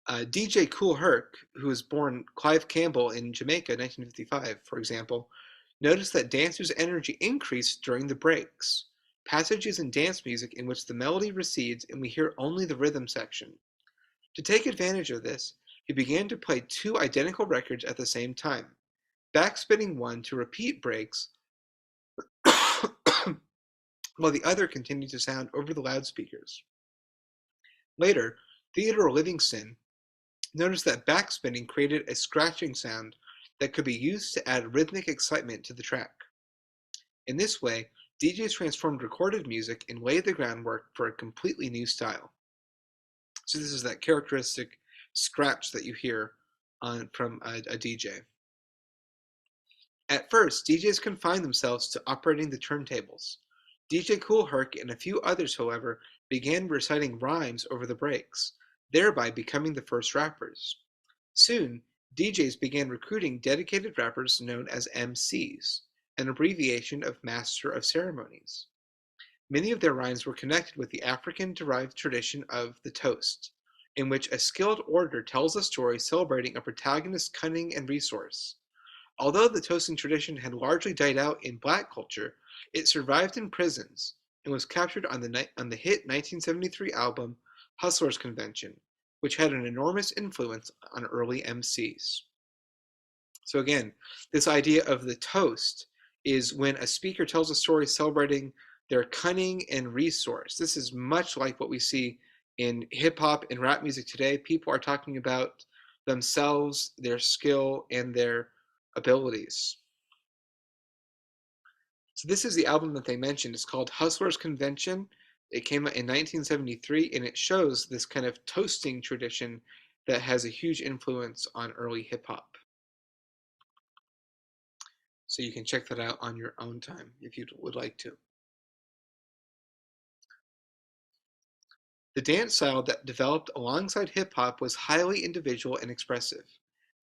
DJ Kool Herc, who was born Clive Campbell in Jamaica in 1955, for example, noticed that dancers' energy increased during the breaks, passages in dance music in which the melody recedes and we hear only the rhythm section. To take advantage of this, he began to play two identical records at the same time, backspinning one to repeat breaks while the other continued to sound over the loudspeakers. Later, Theodore Livingston noticed that backspinning created a scratching sound that could be used to add rhythmic excitement to the track. In this way, DJs transformed recorded music and laid the groundwork for a completely new style. So this is that characteristic scratch that you hear from a DJ. At first, DJs confined themselves to operating the turntables. DJ Kool Herc and a few others, however, began reciting rhymes over the breaks, thereby becoming the first rappers. Soon, DJs began recruiting dedicated rappers known as MCs, an abbreviation of Master of Ceremonies. Many of their rhymes were connected with the African-derived tradition of the toast, in which a skilled orator tells a story celebrating a protagonist's cunning and resource. Although the toasting tradition had largely died out in black culture, it survived in prisons and was captured on the hit 1973 album Hustlers Convention, which had an enormous influence on early MCs. So again, this idea of the toast is when a speaker tells a story celebrating their cunning and resource. This is much like what we see in hip hop and rap music today. People are talking about themselves, their skill, and their abilities. So this is the album that they mentioned. It's called Hustlers Convention. It came out in 1973, and it shows this kind of toasting tradition that has a huge influence on early hip hop. So you can check that out on your own time if you would like to. The dance style that developed alongside hip hop was highly individual and expressive.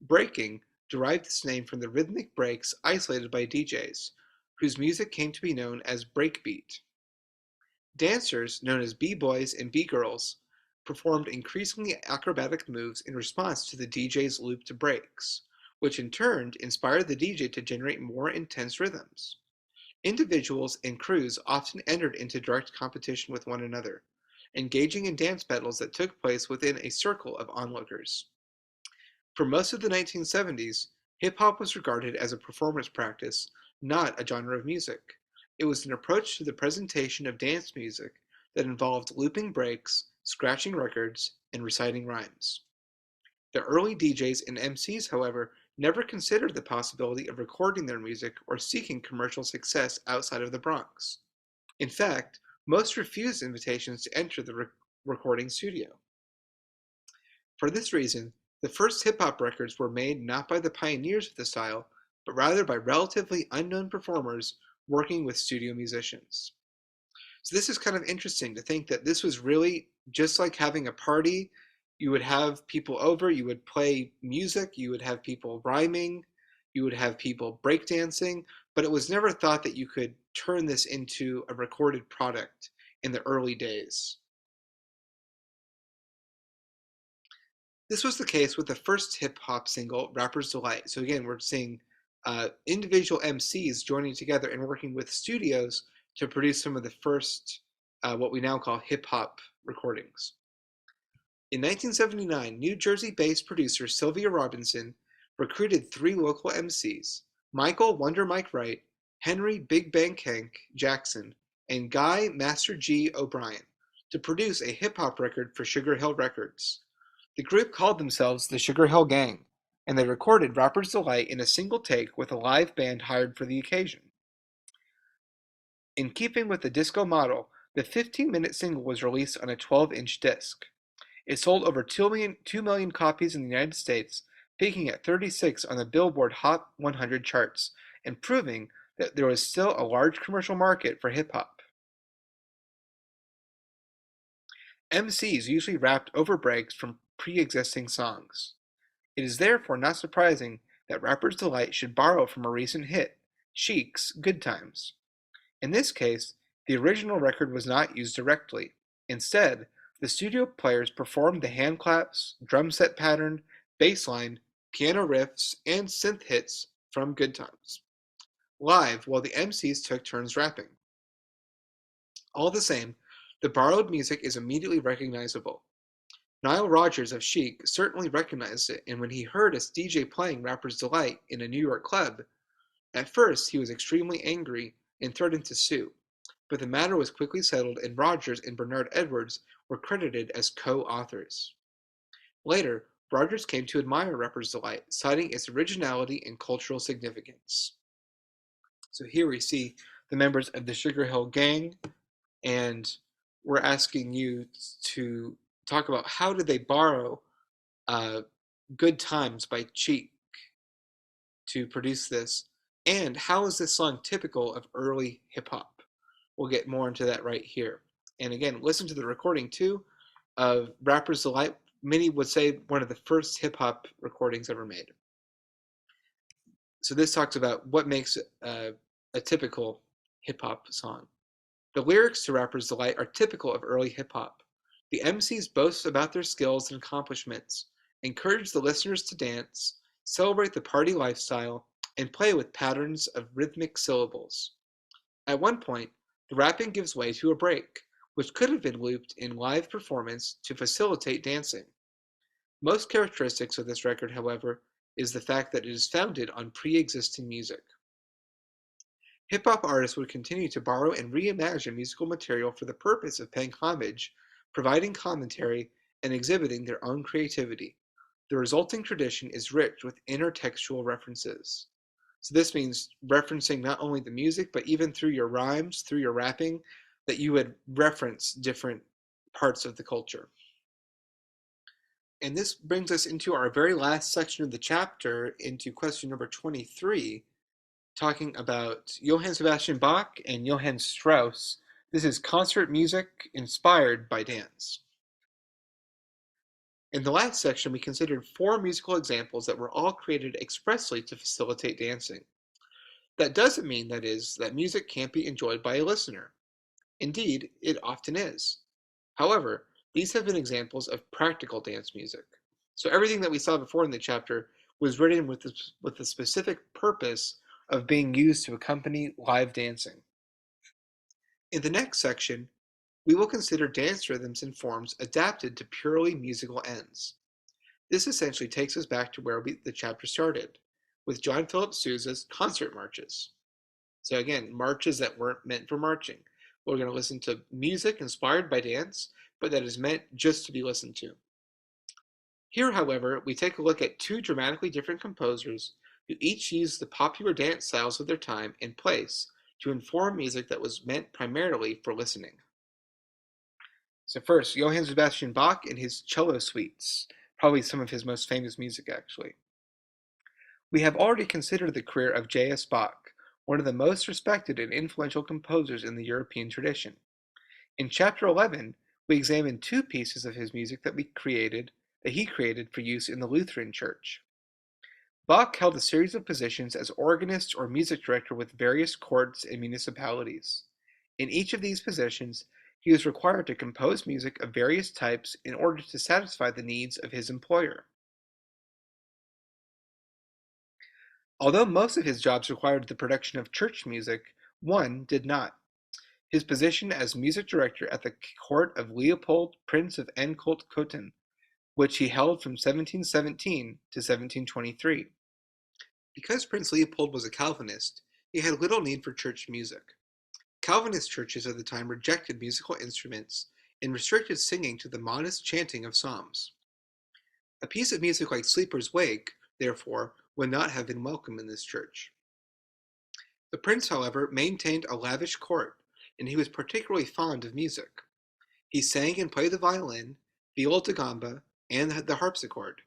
Breaking derived its name from the rhythmic breaks isolated by DJs, whose music came to be known as breakbeat. Dancers, known as b-boys and b-girls, performed increasingly acrobatic moves in response to the DJ's looped breaks, which in turn inspired the DJ to generate more intense rhythms. Individuals and crews often entered into direct competition with one another, engaging in dance battles that took place within a circle of onlookers. For most of the 1970s, hip-hop was regarded as a performance practice, not a genre of music. It was an approach to the presentation of dance music that involved looping breaks, scratching records, and reciting rhymes. The early DJs and MCs, however, never considered the possibility of recording their music or seeking commercial success outside of the Bronx. In fact, most refused invitations to enter the recording studio. For this reason, the first hip-hop records were made not by the pioneers of the style, but rather by relatively unknown performers working with studio musicians. So this is kind of interesting to think that this was really just like having a party. You would have people over, you would play music, you would have people rhyming, you would have people breakdancing, but it was never thought that you could turn this into a recorded product in the early days. This was the case with the first hip-hop single, Rapper's Delight. So again, we're seeing individual MCs joining together and working with studios to produce some of the first, what we now call hip-hop recordings. In 1979, New Jersey-based producer Sylvia Robinson recruited 3 local MCs, Michael Wonder Mike Wright, Henry Big Bang Hank Jackson, and Guy Master G O'Brien, to produce a hip-hop record for Sugar Hill Records. The group called themselves the Sugar Hill Gang, and they recorded Rapper's Delight in a single take with a live band hired for the occasion. In keeping with the disco model, the 15-minute single was released on a 12-inch disc. It sold over 2 million copies in the United States, peaking at 36 on the Billboard Hot 100 charts, and proving that there was still a large commercial market for hip-hop. MCs usually rapped over breaks from pre-existing songs. It is therefore not surprising that Rapper's Delight should borrow from a recent hit, Chic's Good Times. In this case, the original record was not used directly. Instead, the studio players performed the hand claps, drum set pattern, bass line, piano riffs, and synth hits from Good Times, live while the MCs took turns rapping. All the same, the borrowed music is immediately recognizable. Nile Rodgers of Chic certainly recognized it, and when he heard a DJ playing Rapper's Delight in a New York club, at first he was extremely angry and threatened to sue, but the matter was quickly settled and Rodgers and Bernard Edwards were credited as co-authors. Later, Rogers came to admire Rapper's Delight, citing its originality and cultural significance. So here we see the members of the Sugar Hill Gang, and we're asking you to talk about how did they borrow Good Times by Cheek to produce this, and how is this song typical of early hip hop? We'll get more into that right here. And again, listen to the recording too of Rapper's Delight. Many would say one of the first hip hop recordings ever made. So this talks about what makes a typical hip hop song. The lyrics to Rapper's Delight are typical of early hip hop. The MCs boast about their skills and accomplishments, encourage the listeners to dance, celebrate the party lifestyle, and play with patterns of rhythmic syllables. At one point, the rapping gives way to a break, which could have been looped in live performance to facilitate dancing. Most characteristics of this record, however, is the fact that it is founded on pre-existing music. Hip-hop artists would continue to borrow and reimagine musical material for the purpose of paying homage, providing commentary, and exhibiting their own creativity. The resulting tradition is rich with intertextual references. So this means referencing not only the music, but even through your rhymes, through your rapping, that you would reference different parts of the culture. And this brings us into our very last section of the chapter, into question number 23, talking about Johann Sebastian Bach and Johann Strauss. This is concert music inspired by dance. In the last section, we considered 4 musical examples that were all created expressly to facilitate dancing. That doesn't mean, that is, that music can't be enjoyed by a listener. Indeed, it often is. However, these have been examples of practical dance music. So everything that we saw before in the chapter was written with the specific purpose of being used to accompany live dancing. In the next section, we will consider dance rhythms and forms adapted to purely musical ends. This essentially takes us back to where the chapter started, with John Philip Sousa's concert marches. So again, marches that weren't meant for marching. We're going to listen to music inspired by dance, but that is meant just to be listened to. Here, however, we take a look at 2 dramatically different composers who each used the popular dance styles of their time and place to inform music that was meant primarily for listening. So first, Johann Sebastian Bach and his cello suites, probably some of his most famous music actually. We have already considered the career of J.S. Bach, one of the most respected and influential composers in the European tradition. In chapter 11, we examined 2 pieces of his music that he created for use in the Lutheran Church. Bach held a series of positions as organist or music director with various courts and municipalities. In each of these positions, he was required to compose music of various types in order to satisfy the needs of his employer. Although most of his jobs required the production of church music, one did not. His position as music director at the court of Leopold, Prince of Anhalt-Köthen, which he held from 1717 to 1723. Because Prince Leopold was a Calvinist, he had little need for church music. Calvinist churches of the time rejected musical instruments and restricted singing to the modest chanting of psalms. A piece of music like Sleeper's Wake, therefore, would not have been welcome in this church. The prince, however, maintained a lavish court, and he was particularly fond of music. He sang and played the violin, viola da gamba, and the harpsichord.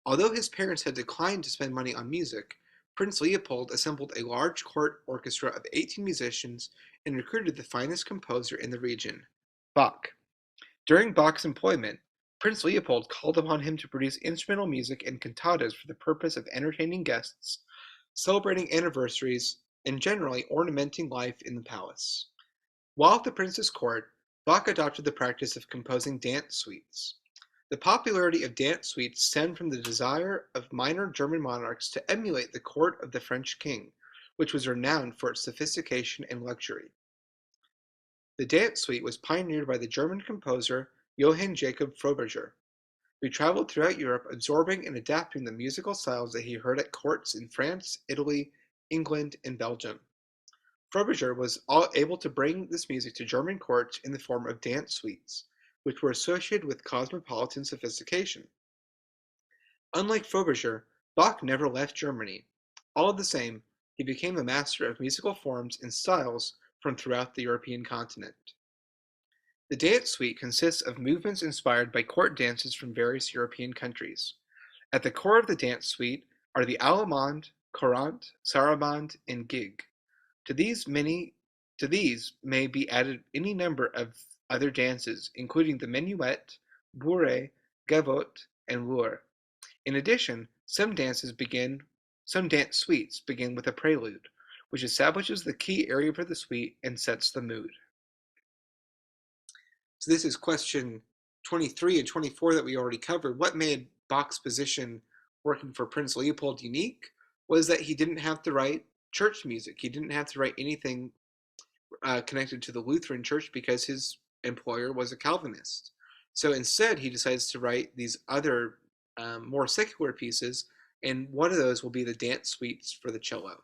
Although his parents had declined to spend money on music, Prince Leopold assembled a large court orchestra of 18 musicians and recruited the finest composer in the region, Bach. During Bach's employment, Prince Leopold called upon him to produce instrumental music and cantatas for the purpose of entertaining guests, celebrating anniversaries, and generally ornamenting life in the palace. While at the prince's court, Bach adopted the practice of composing dance suites. The popularity of dance suites stemmed from the desire of minor German monarchs to emulate the court of the French king, which was renowned for its sophistication and luxury. The dance suite was pioneered by the German composer Johann Jacob Frobisher, who traveled throughout Europe absorbing and adapting the musical styles that he heard at courts in France, Italy, England, and Belgium. Frobisher was able to bring this music to German courts in the form of dance suites, which were associated with cosmopolitan sophistication. Unlike Frobisher, Bach never left Germany. All the same, he became a master of musical forms and styles from throughout the European continent. The dance suite consists of movements inspired by court dances from various European countries. At the core of the dance suite are the allemande, courant, sarabande, and gig. To these many to these may be added any number of other dances, including the minuet, bourrée, gavotte, and roure. In addition, some dance suites begin with a prelude, which establishes the key area for the suite and sets the mood. So this is question 23 and 24 that we already covered. What made Bach's position working for Prince Leopold unique was that he didn't have to write church music. He didn't have to write anything connected to the Lutheran Church because his employer was a Calvinist. So instead, he decides to write these other more secular pieces, and one of those will be the dance suites for the cello.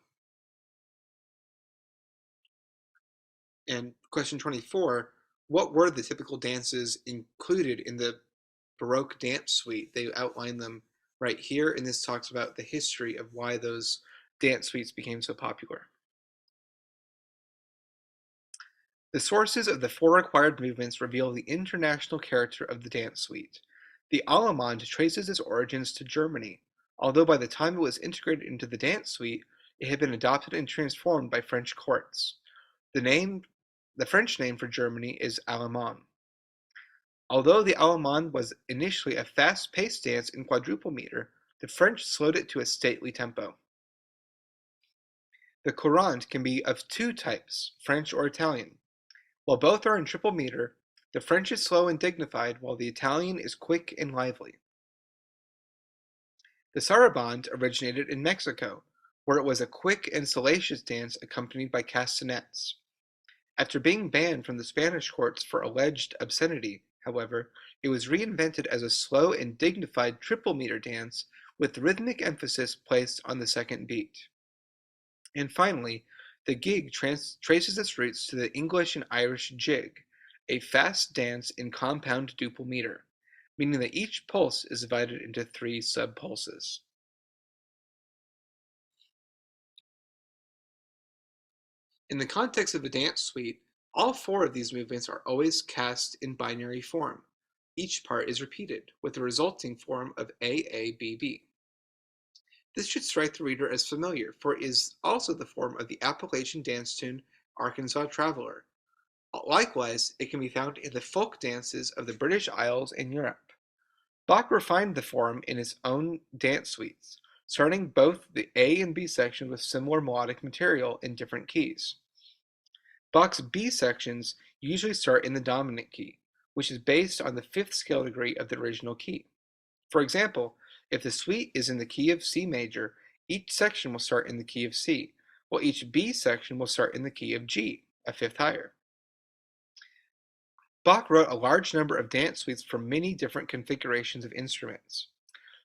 And question 24, what were the typical dances included in the Baroque dance suite? They outline them right here, and this talks about the history of why those dance suites became so popular. The sources of the four required movements reveal the international character of the dance suite. The allemande traces its origins to Germany, although by the time it was integrated into the dance suite, it had been adopted and transformed by French courts. The French name for Germany is Allemand. Although the allemande was initially a fast-paced dance in quadruple meter, the French slowed it to a stately tempo. The courant can be of two types, French or Italian. While both are in triple meter, the French is slow and dignified, while the Italian is quick and lively. The sarabande originated in Mexico, where it was a quick and salacious dance accompanied by castanets. After being banned from the Spanish courts for alleged obscenity, however, it was reinvented as a slow and dignified triple meter dance with rhythmic emphasis placed on the second beat. And finally, the gig traces its roots to the English and Irish jig, a fast dance in compound duple meter, meaning that each pulse is divided into three sub-pulses. In the context of a dance suite, all four of these movements are always cast in binary form. Each part is repeated, with the resulting form of AABB. This should strike the reader as familiar, for it is also the form of the Appalachian dance tune Arkansas Traveler. Likewise, it can be found in the folk dances of the British Isles and Europe. Bach refined the form in his own dance suites, starting both the A and B section with similar melodic material in different keys. Bach's B sections usually start in the dominant key, which is based on the fifth scale degree of the original key. For example, if the suite is in the key of C major, each section will start in the key of C, while each B section will start in the key of G, a fifth higher. Bach wrote a large number of dance suites for many different configurations of instruments.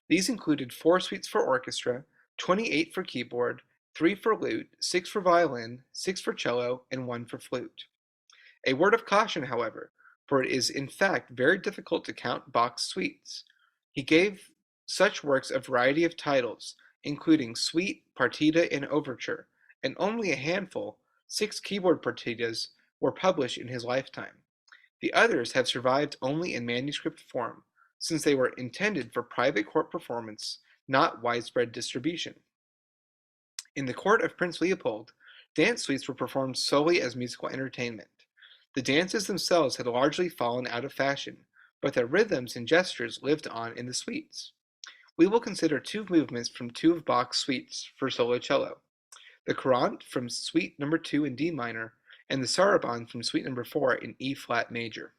These included 4 suites for orchestra, 28 for keyboard, 3 for lute, 6 for violin, 6 for cello, and 1 for flute. A word of caution, however, for it is in fact very difficult to count Bach's suites. He gave such works a variety of titles, including suite, partita, and overture, and only a handful, 6 keyboard partitas, were published in his lifetime. The others have survived only in manuscript form, since they were intended for private court performance, not widespread distribution. In the court of Prince Leopold, dance suites were performed solely as musical entertainment. The dances themselves had largely fallen out of fashion, but their rhythms and gestures lived on in the suites. We will consider 2 movements from 2 of Bach's suites for solo cello: the courant from Suite No. 2 in D minor, and the sarabande from Suite No. 4 in E flat major.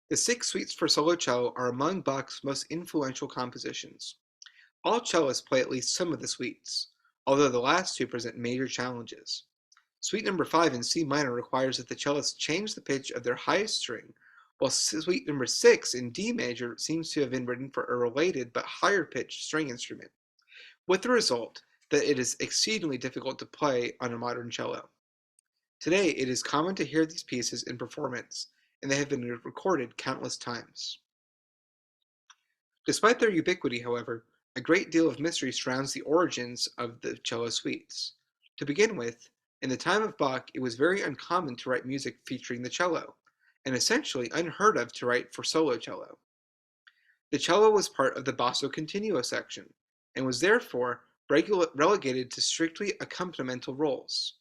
The 6 suites for solo cello are among Bach's most influential compositions. All cellists play at least some of the suites, although the last 2 present major challenges. Suite No. 5 in C minor requires that the cellists change the pitch of their highest string, while Suite No. 6 in D major seems to have been written for a related but higher pitched string instrument, with the result that it is exceedingly difficult to play on a modern cello. Today, it is common to hear these pieces in performance, and they have been recorded countless times. Despite their ubiquity, however, a great deal of mystery surrounds the origins of the cello suites. To begin with, in the time of Bach, it was very uncommon to write music featuring the cello, and essentially unheard of to write for solo cello. The cello was part of the basso continuo section, and was therefore relegated to strictly accompanimental roles.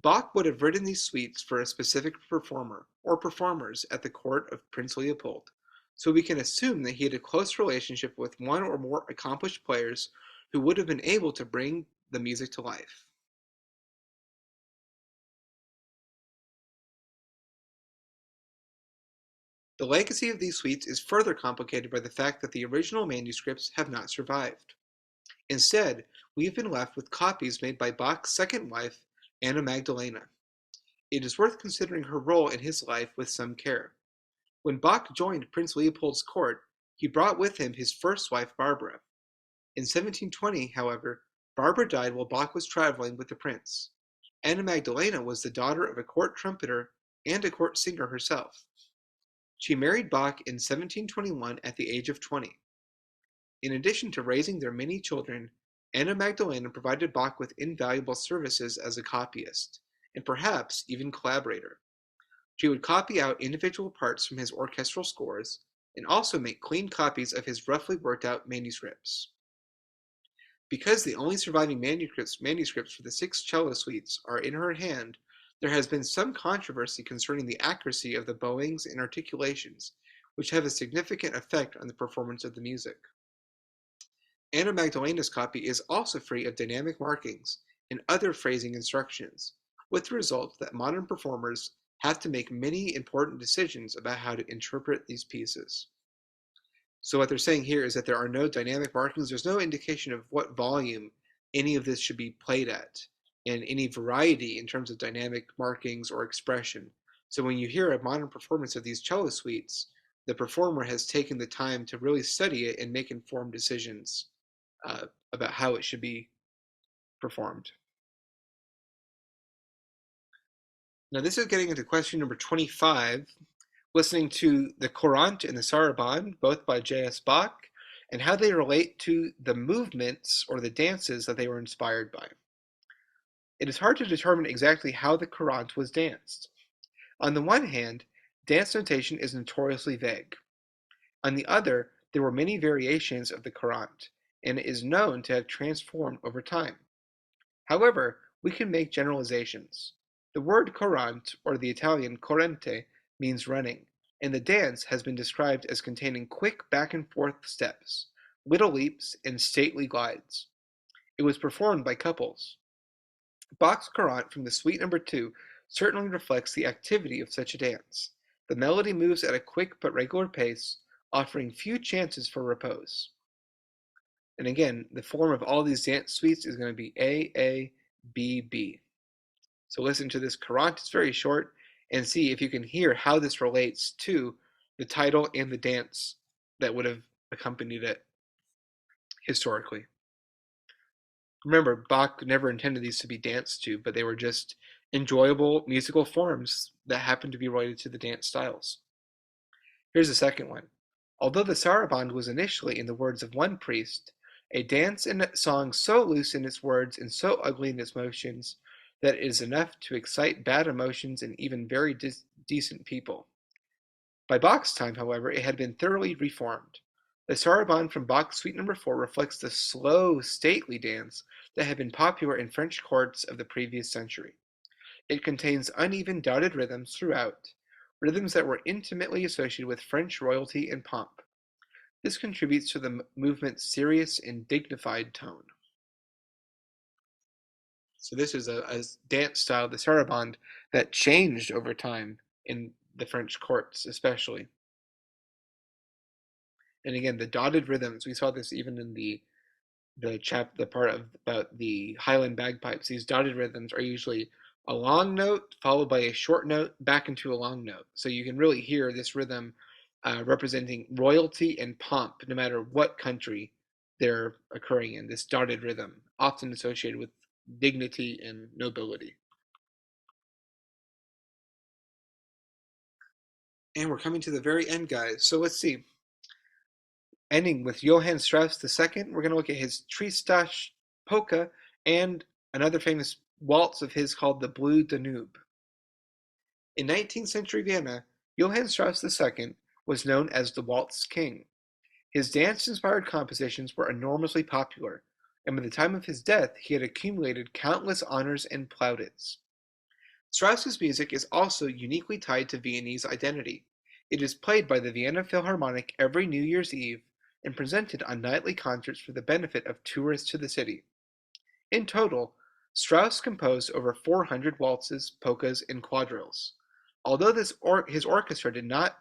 Bach would have written these suites for a specific performer or performers at the court of Prince Leopold, so we can assume that he had a close relationship with one or more accomplished players who would have been able to bring the music to life. The legacy of these suites is further complicated by the fact that the original manuscripts have not survived. Instead, we have been left with copies made by Bach's second wife, Anna Magdalena. It is worth considering her role in his life with some care. When Bach joined Prince Leopold's court, he brought with him his first wife, Barbara. In 1720, however, Barbara died while Bach was traveling with the prince. Anna Magdalena was the daughter of a court trumpeter and a court singer herself. She married Bach in 1721 at the age of 20. In addition to raising their many children, Anna Magdalena provided Bach with invaluable services as a copyist, and perhaps even collaborator. She would copy out individual parts from his orchestral scores, and also make clean copies of his roughly worked out manuscripts. Because the only surviving manuscripts for the six cello suites are in her hand, there has been some controversy concerning the accuracy of the bowings and articulations, which have a significant effect on the performance of the music. Anna Magdalena's copy is also free of dynamic markings and other phrasing instructions, with the result that modern performers have to make many important decisions about how to interpret these pieces. So what they're saying here is that there are no dynamic markings. There's no indication of what volume any of this should be played at, and any variety in terms of dynamic markings or expression. So when you hear a modern performance of these cello suites, the performer has taken the time to really study it and make informed decisions about how it should be performed. Now this is getting into question number 25, listening to the Courant and the Sarabande, both by J.S. Bach, and how they relate to the movements or the dances that they were inspired by. It is hard to determine exactly how the Courant was danced. On the one hand, dance notation is notoriously vague. On the other, there were many variations of the Courant, and it is known to have transformed over time. However, we can make generalizations. The word courant, or the Italian corrente, means running, and the dance has been described as containing quick back and forth steps, little leaps, and stately glides. It was performed by couples. Bach's courant from the Suite No. 2 certainly reflects the activity of such a dance. The melody moves at a quick but regular pace, offering few chances for repose. And again, the form of all these dance suites is going to be A, A, B, B. So listen to this Courant, it's very short, and see if you can hear how this relates to the title and the dance that would have accompanied it historically. Remember, Bach never intended these to be danced to, but they were just enjoyable musical forms that happened to be related to the dance styles. Here's the second one. Although the saraband was initially in the words of one priest, a dance and song so loose in its words and so ugly in its motions that it is enough to excite bad emotions in even very decent people. By Bach's time, however, it had been thoroughly reformed. The saraband from Bach's Suite No. 4 reflects the slow, stately dance that had been popular in French courts of the previous century. It contains uneven, dotted rhythms throughout, rhythms that were intimately associated with French royalty and pomp. This contributes to the movement's serious and dignified tone. So this is a dance style, the sarabande, that changed over time in the French courts, especially. And again, the dotted rhythms, we saw this even in the part of about the Highland bagpipes. These dotted rhythms are usually a long note followed by a short note back into a long note. So you can really hear this rhythm representing royalty and pomp, no matter what country they're occurring in. This dotted rhythm, often associated with dignity and nobility. And we're coming to the very end, guys. So let's see. Ending with Johann Strauss II, we're going to look at his Tristas polka and another famous waltz of his called the Blue Danube. In 19th century Vienna, Johann Strauss II was known as the Waltz King. His dance-inspired compositions were enormously popular, and by the time of his death he had accumulated countless honors and plaudits. Strauss's music is also uniquely tied to Viennese identity. It is played by the Vienna Philharmonic every New Year's Eve and presented on nightly concerts for the benefit of tourists to the city. In total, Strauss composed over 400 waltzes, polkas, and quadrilles. Although his orchestra did not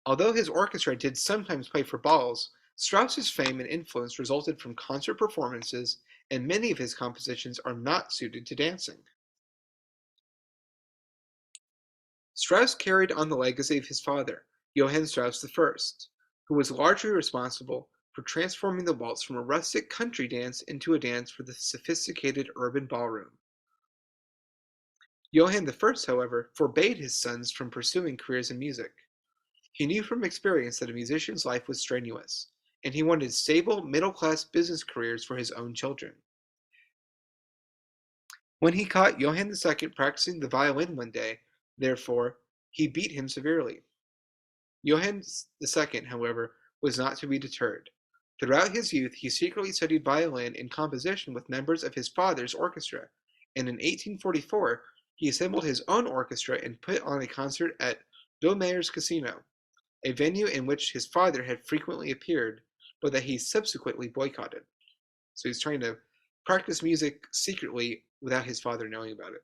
Although his orchestra did sometimes play for balls, Strauss's fame and influence resulted from concert performances, and many of his compositions are not suited to dancing. Strauss carried on the legacy of his father, Johann Strauss I, who was largely responsible for transforming the waltz from a rustic country dance into a dance for the sophisticated urban ballroom. Johann I, however, forbade his sons from pursuing careers in music. He knew from experience that a musician's life was strenuous, and he wanted stable, middle-class business careers for his own children. When he caught Johann II practicing the violin one day, therefore, he beat him severely. Johann II, however, was not to be deterred. Throughout his youth, he secretly studied violin and composition with members of his father's orchestra, and in 1844 he assembled his own orchestra and put on a concert at Domair's Casino, a venue in which his father had frequently appeared, but that he subsequently boycotted. So he's trying to practice music secretly without his father knowing about it.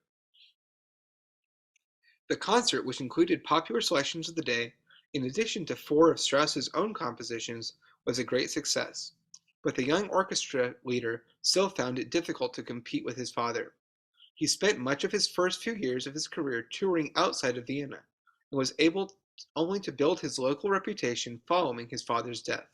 The concert, which included popular selections of the day, in addition to 4 of Strauss's own compositions, was a great success, but the young orchestra leader still found it difficult to compete with his father. He spent much of his first few years of his career touring outside of Vienna, and was able only to build his local reputation following his father's death.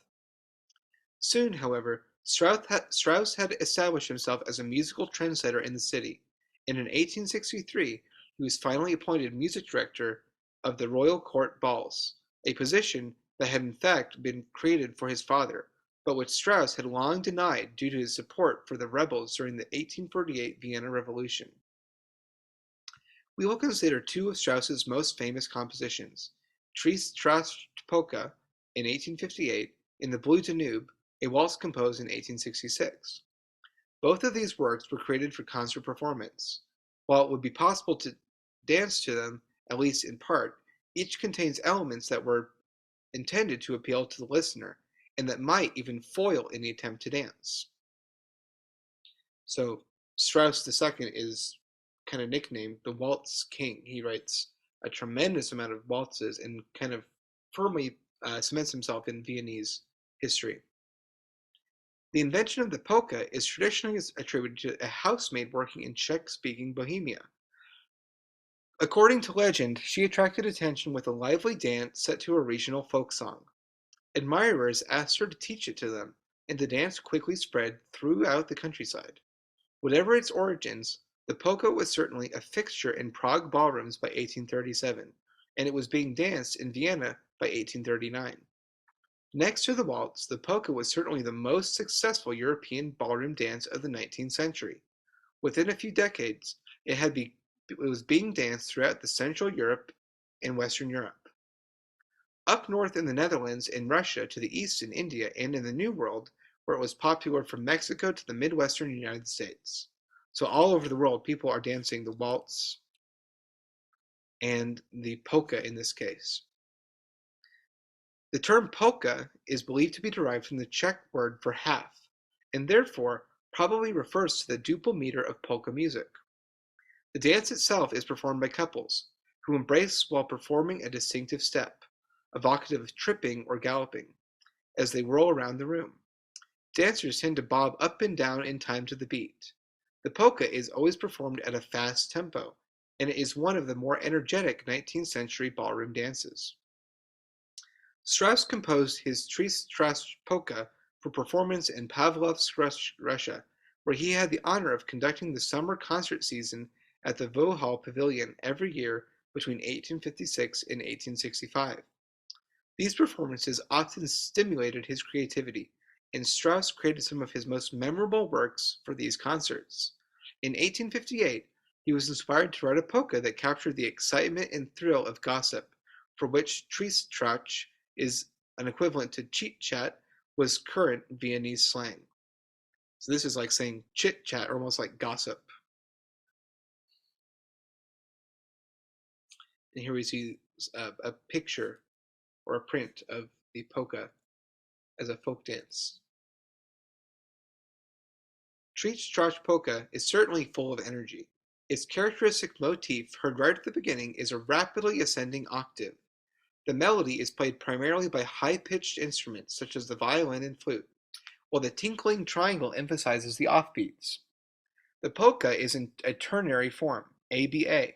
Soon, however, Strauss had established himself as a musical trendsetter in the city, and in 1863 he was finally appointed music director of the Royal Court Balls, a position that had in fact been created for his father, but which Strauss had long denied due to his support for the rebels during the 1848 Vienna Revolution. We will consider 2 of Strauss's most famous compositions, Tristas polka in 1858 and the Blue Danube, a waltz composed in 1866. Both of these works were created for concert performance. While it would be possible to dance to them, at least in part, each contains elements that were intended to appeal to the listener, and that might even foil any attempt to dance. So Strauss II is kind of nicknamed the Waltz King. He writes a tremendous amount of waltzes and kind of firmly cements himself in Viennese history. The invention of the polka is traditionally attributed to a housemaid working in Czech-speaking Bohemia. According to legend, she attracted attention with a lively dance set to a regional folk song. Admirers asked her to teach it to them, and the dance quickly spread throughout the countryside. Whatever its origins, the polka was certainly a fixture in Prague ballrooms by 1837, and it was being danced in Vienna by 1839. Next to the waltz, the polka was certainly the most successful European ballroom dance of the 19th century. Within a few decades, it was being danced throughout the Central Europe and Western Europe. Up north in the Netherlands and Russia, to the east in India, and in the New World, where it was popular from Mexico to the Midwestern United States. So all over the world, people are dancing the waltz and the polka in this case. The term polka is believed to be derived from the Czech word for half, and therefore probably refers to the duple meter of polka music. The dance itself is performed by couples, who embrace while performing a distinctive step, evocative of tripping or galloping, as they whirl around the room. Dancers tend to bob up and down in time to the beat. The polka is always performed at a fast tempo, and it is one of the more energetic 19th century ballroom dances. Strauss composed his Tristas polka for performance in Pavlovsk, Russia, where he had the honor of conducting the summer concert season at the Vauxhall Pavilion every year between 1856 and 1865. These performances often stimulated his creativity, and Strauss created some of his most memorable works for these concerts. In 1858, he was inspired to write a polka that captured the excitement and thrill of gossip, for which Triestrach is an equivalent to chit-chat was current Viennese slang. So this is like saying chit-chat, or almost like gossip. And here we see a picture or a print of the polka as a folk dance. Triestrach polka is certainly full of energy. Its characteristic motif, heard right at the beginning, is a rapidly ascending octave. The melody is played primarily by high-pitched instruments such as the violin and flute, while the tinkling triangle emphasizes the offbeats. The polka is in a ternary form, ABA,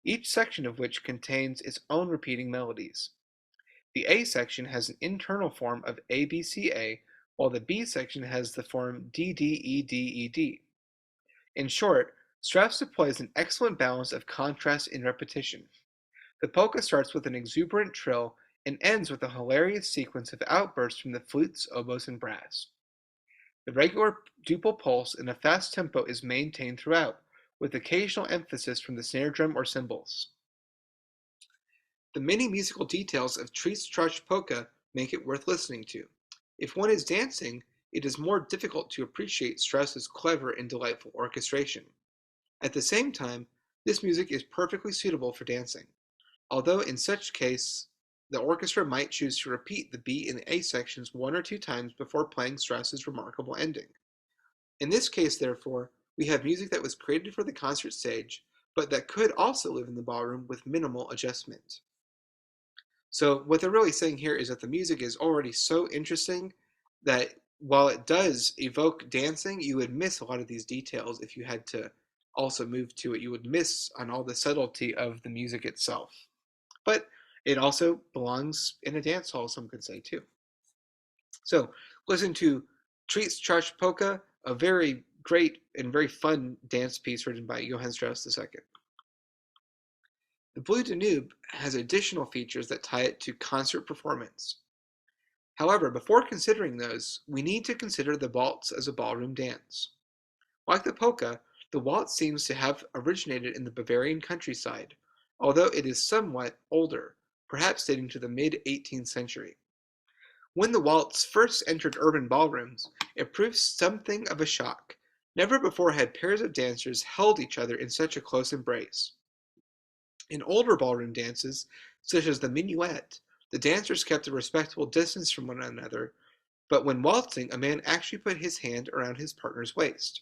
each section of which contains its own repeating melodies. The A section has an internal form of ABCA, while the B section has the form DDEDED. In short, Strauss deploys an excellent balance of contrast and repetition. The polka starts with an exuberant trill and ends with a hilarious sequence of outbursts from the flutes, oboes, and brass. The regular duple pulse in a fast tempo is maintained throughout, with occasional emphasis from the snare drum or cymbals. The many musical details of Triestrach polka make it worth listening to. If one is dancing, it is more difficult to appreciate Strauss's clever and delightful orchestration. At the same time, this music is perfectly suitable for dancing, although in such case, the orchestra might choose to repeat the B and A sections one or two times before playing Strauss's remarkable ending. In this case, therefore, we have music that was created for the concert stage, but that could also live in the ballroom with minimal adjustment. So what they're really saying here is that the music is already so interesting that while it does evoke dancing, you would miss a lot of these details if you had to also move to it. You would miss on all the subtlety of the music itself. But it also belongs in a dance hall, some could say too. So listen to Triestrach polka, a very great and very fun dance piece written by Johann Strauss II. The Bleu Danube has additional features that tie it to concert performance. However, before considering those, we need to consider the waltz as a ballroom dance. Like the polka, the waltz seems to have originated in the Bavarian countryside, although it is somewhat older, perhaps dating to the mid-18th century. When the waltz first entered urban ballrooms, it proved something of a shock. Never before had pairs of dancers held each other in such a close embrace. In older ballroom dances, such as the minuet, the dancers kept a respectable distance from one another, but when waltzing, a man actually put his hand around his partner's waist.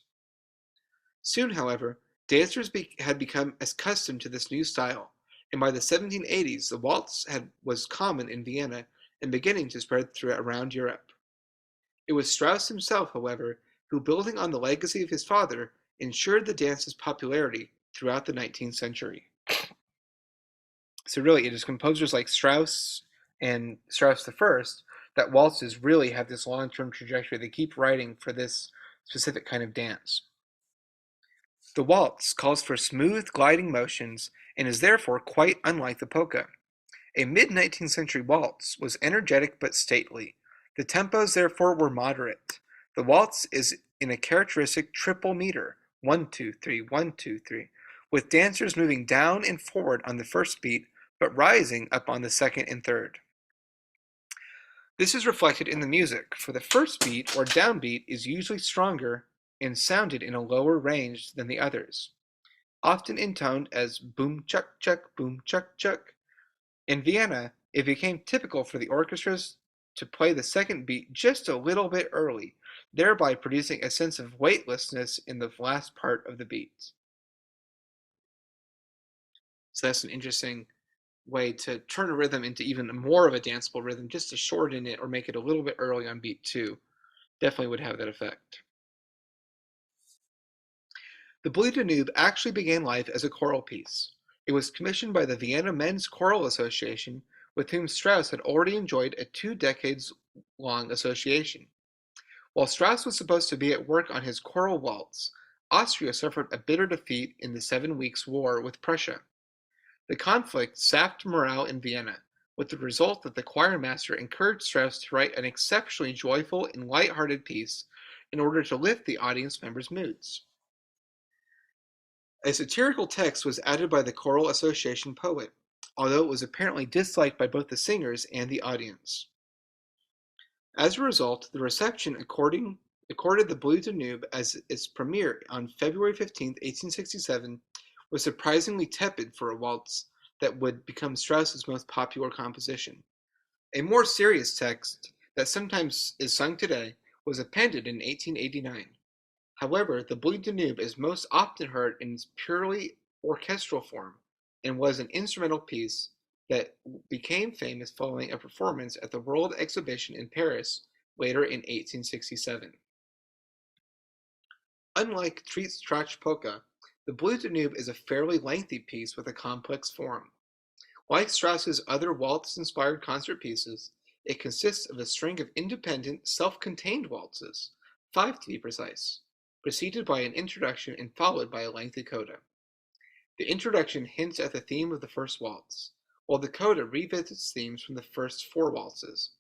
Soon, however, dancers had become accustomed to this new style, and by the 1780s, the waltz was common in Vienna and beginning to spread around Europe. It was Strauss himself, however, who, building on the legacy of his father, ensured the dance's popularity throughout the 19th century. So really, it is composers like Strauss and Strauss I that waltzes really have this long-term trajectory. They keep writing for this specific kind of dance. The waltz calls for smooth, gliding motions and is therefore quite unlike the polka. A mid-19th century waltz was energetic but stately. The tempos therefore were moderate. The waltz is in a characteristic triple meter, 1-2-3, 1-2-3, with dancers moving down and forward on the first beat, but rising up on the second and third. This is reflected in the music, for the first beat or downbeat is usually stronger and sounded in a lower range than the others, often intoned as boom chuck chuck, boom chuck chuck. In Vienna, it became typical for the orchestras to play the second beat just a little bit early, thereby producing a sense of weightlessness in the last part of the beat. So that's an interesting way to turn a rhythm into even more of a danceable rhythm, just to shorten it or make it a little bit early on beat 2. Definitely would have that effect. The Bleu Danube actually began life as a choral piece. It was commissioned by the Vienna Men's Choral Association, with whom Strauss had already enjoyed a 2 decades-long association. While Strauss was supposed to be at work on his choral waltz, Austria suffered a bitter defeat in the 7 Weeks' War with Prussia. The conflict sapped morale in Vienna, with the result that the choirmaster encouraged Strauss to write an exceptionally joyful and light-hearted piece in order to lift the audience members' moods. A satirical text was added by the choral association poet, although it was apparently disliked by both the singers and the audience. As a result, the reception accorded the Blue Danube as its premiere on February 15, 1867, was surprisingly tepid for a waltz that would become Strauss's most popular composition. A more serious text that sometimes is sung today was appended in 1889. However, the Blue Danube is most often heard in its purely orchestral form and was an instrumental piece that became famous following a performance at the World Exhibition in Paris later in 1867. Unlike Treat's Trach Polka, the Blue Danube is a fairly lengthy piece with a complex form. Like Strauss's other waltz-inspired concert pieces, it consists of a string of independent, self-contained waltzes, 5 to be precise, preceded by an introduction and followed by a lengthy coda. The introduction hints at the theme of the first waltz, while the coda revisits themes from the first 4 waltzes,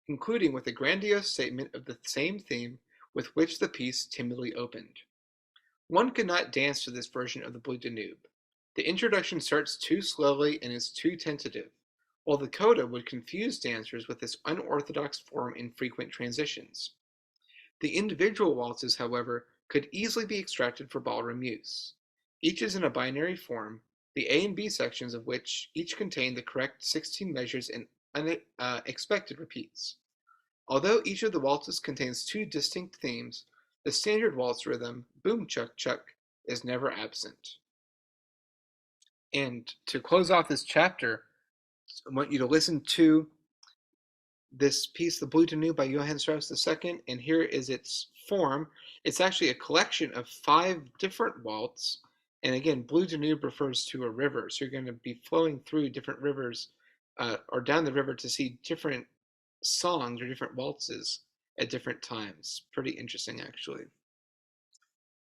concluding with a grandiose statement of the same theme with which the piece timidly opened. One could not dance to this version of the Blue Danube. The introduction starts too slowly and is too tentative, while the coda would confuse dancers with its unorthodox form in frequent transitions. The individual waltzes, however, could easily be extracted for ballroom use. Each is in a binary form, the A and B sections of which each contain the correct 16 measures and unexpected repeats. Although each of the waltzes contains 2 distinct themes, the standard waltz rhythm, boom chuck chuck, is never absent. And to close off this chapter, I want you to listen to this piece, The Blue Danube by Johann Strauss II, and here is its form. It's actually a collection of 5 different waltz, and again, Blue Danube refers to a river, so you're going to be flowing through different rivers or down the river to see different songs or different waltzes at different times. Pretty interesting, actually.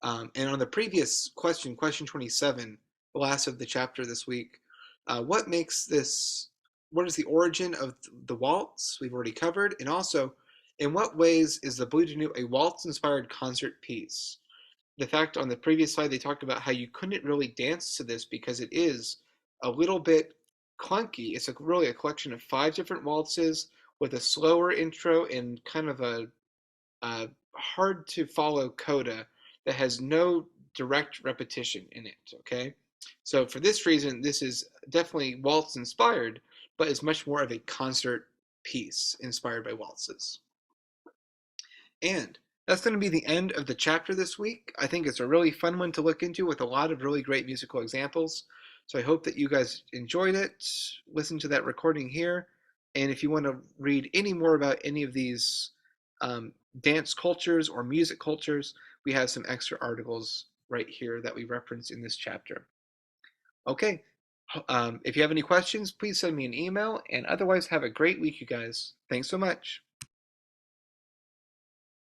And on the previous question, question 27, the last of the chapter this week, what makes this, what is the origin of the waltz? We've already covered. And also, in what ways is the Blue Danube a waltz-inspired concert piece? The fact on the previous slide, they talked about how you couldn't really dance to this because it is a little bit clunky. It's really a collection of 5 different waltzes with a slower intro and kind of a hard to follow coda that has no direct repetition in it, okay? So for this reason, this is definitely waltz inspired, but is much more of a concert piece inspired by waltzes. And that's going to be the end of the chapter this week. I think it's a really fun one to look into with a lot of really great musical examples. So I hope that you guys enjoyed it. Listen to that recording here. And if you want to read any more about any of these dance cultures or music cultures, we have some extra articles right here that we reference in this chapter. Okay, if you have any questions, please send me an email, and otherwise have a great week, you guys. Thanks so much.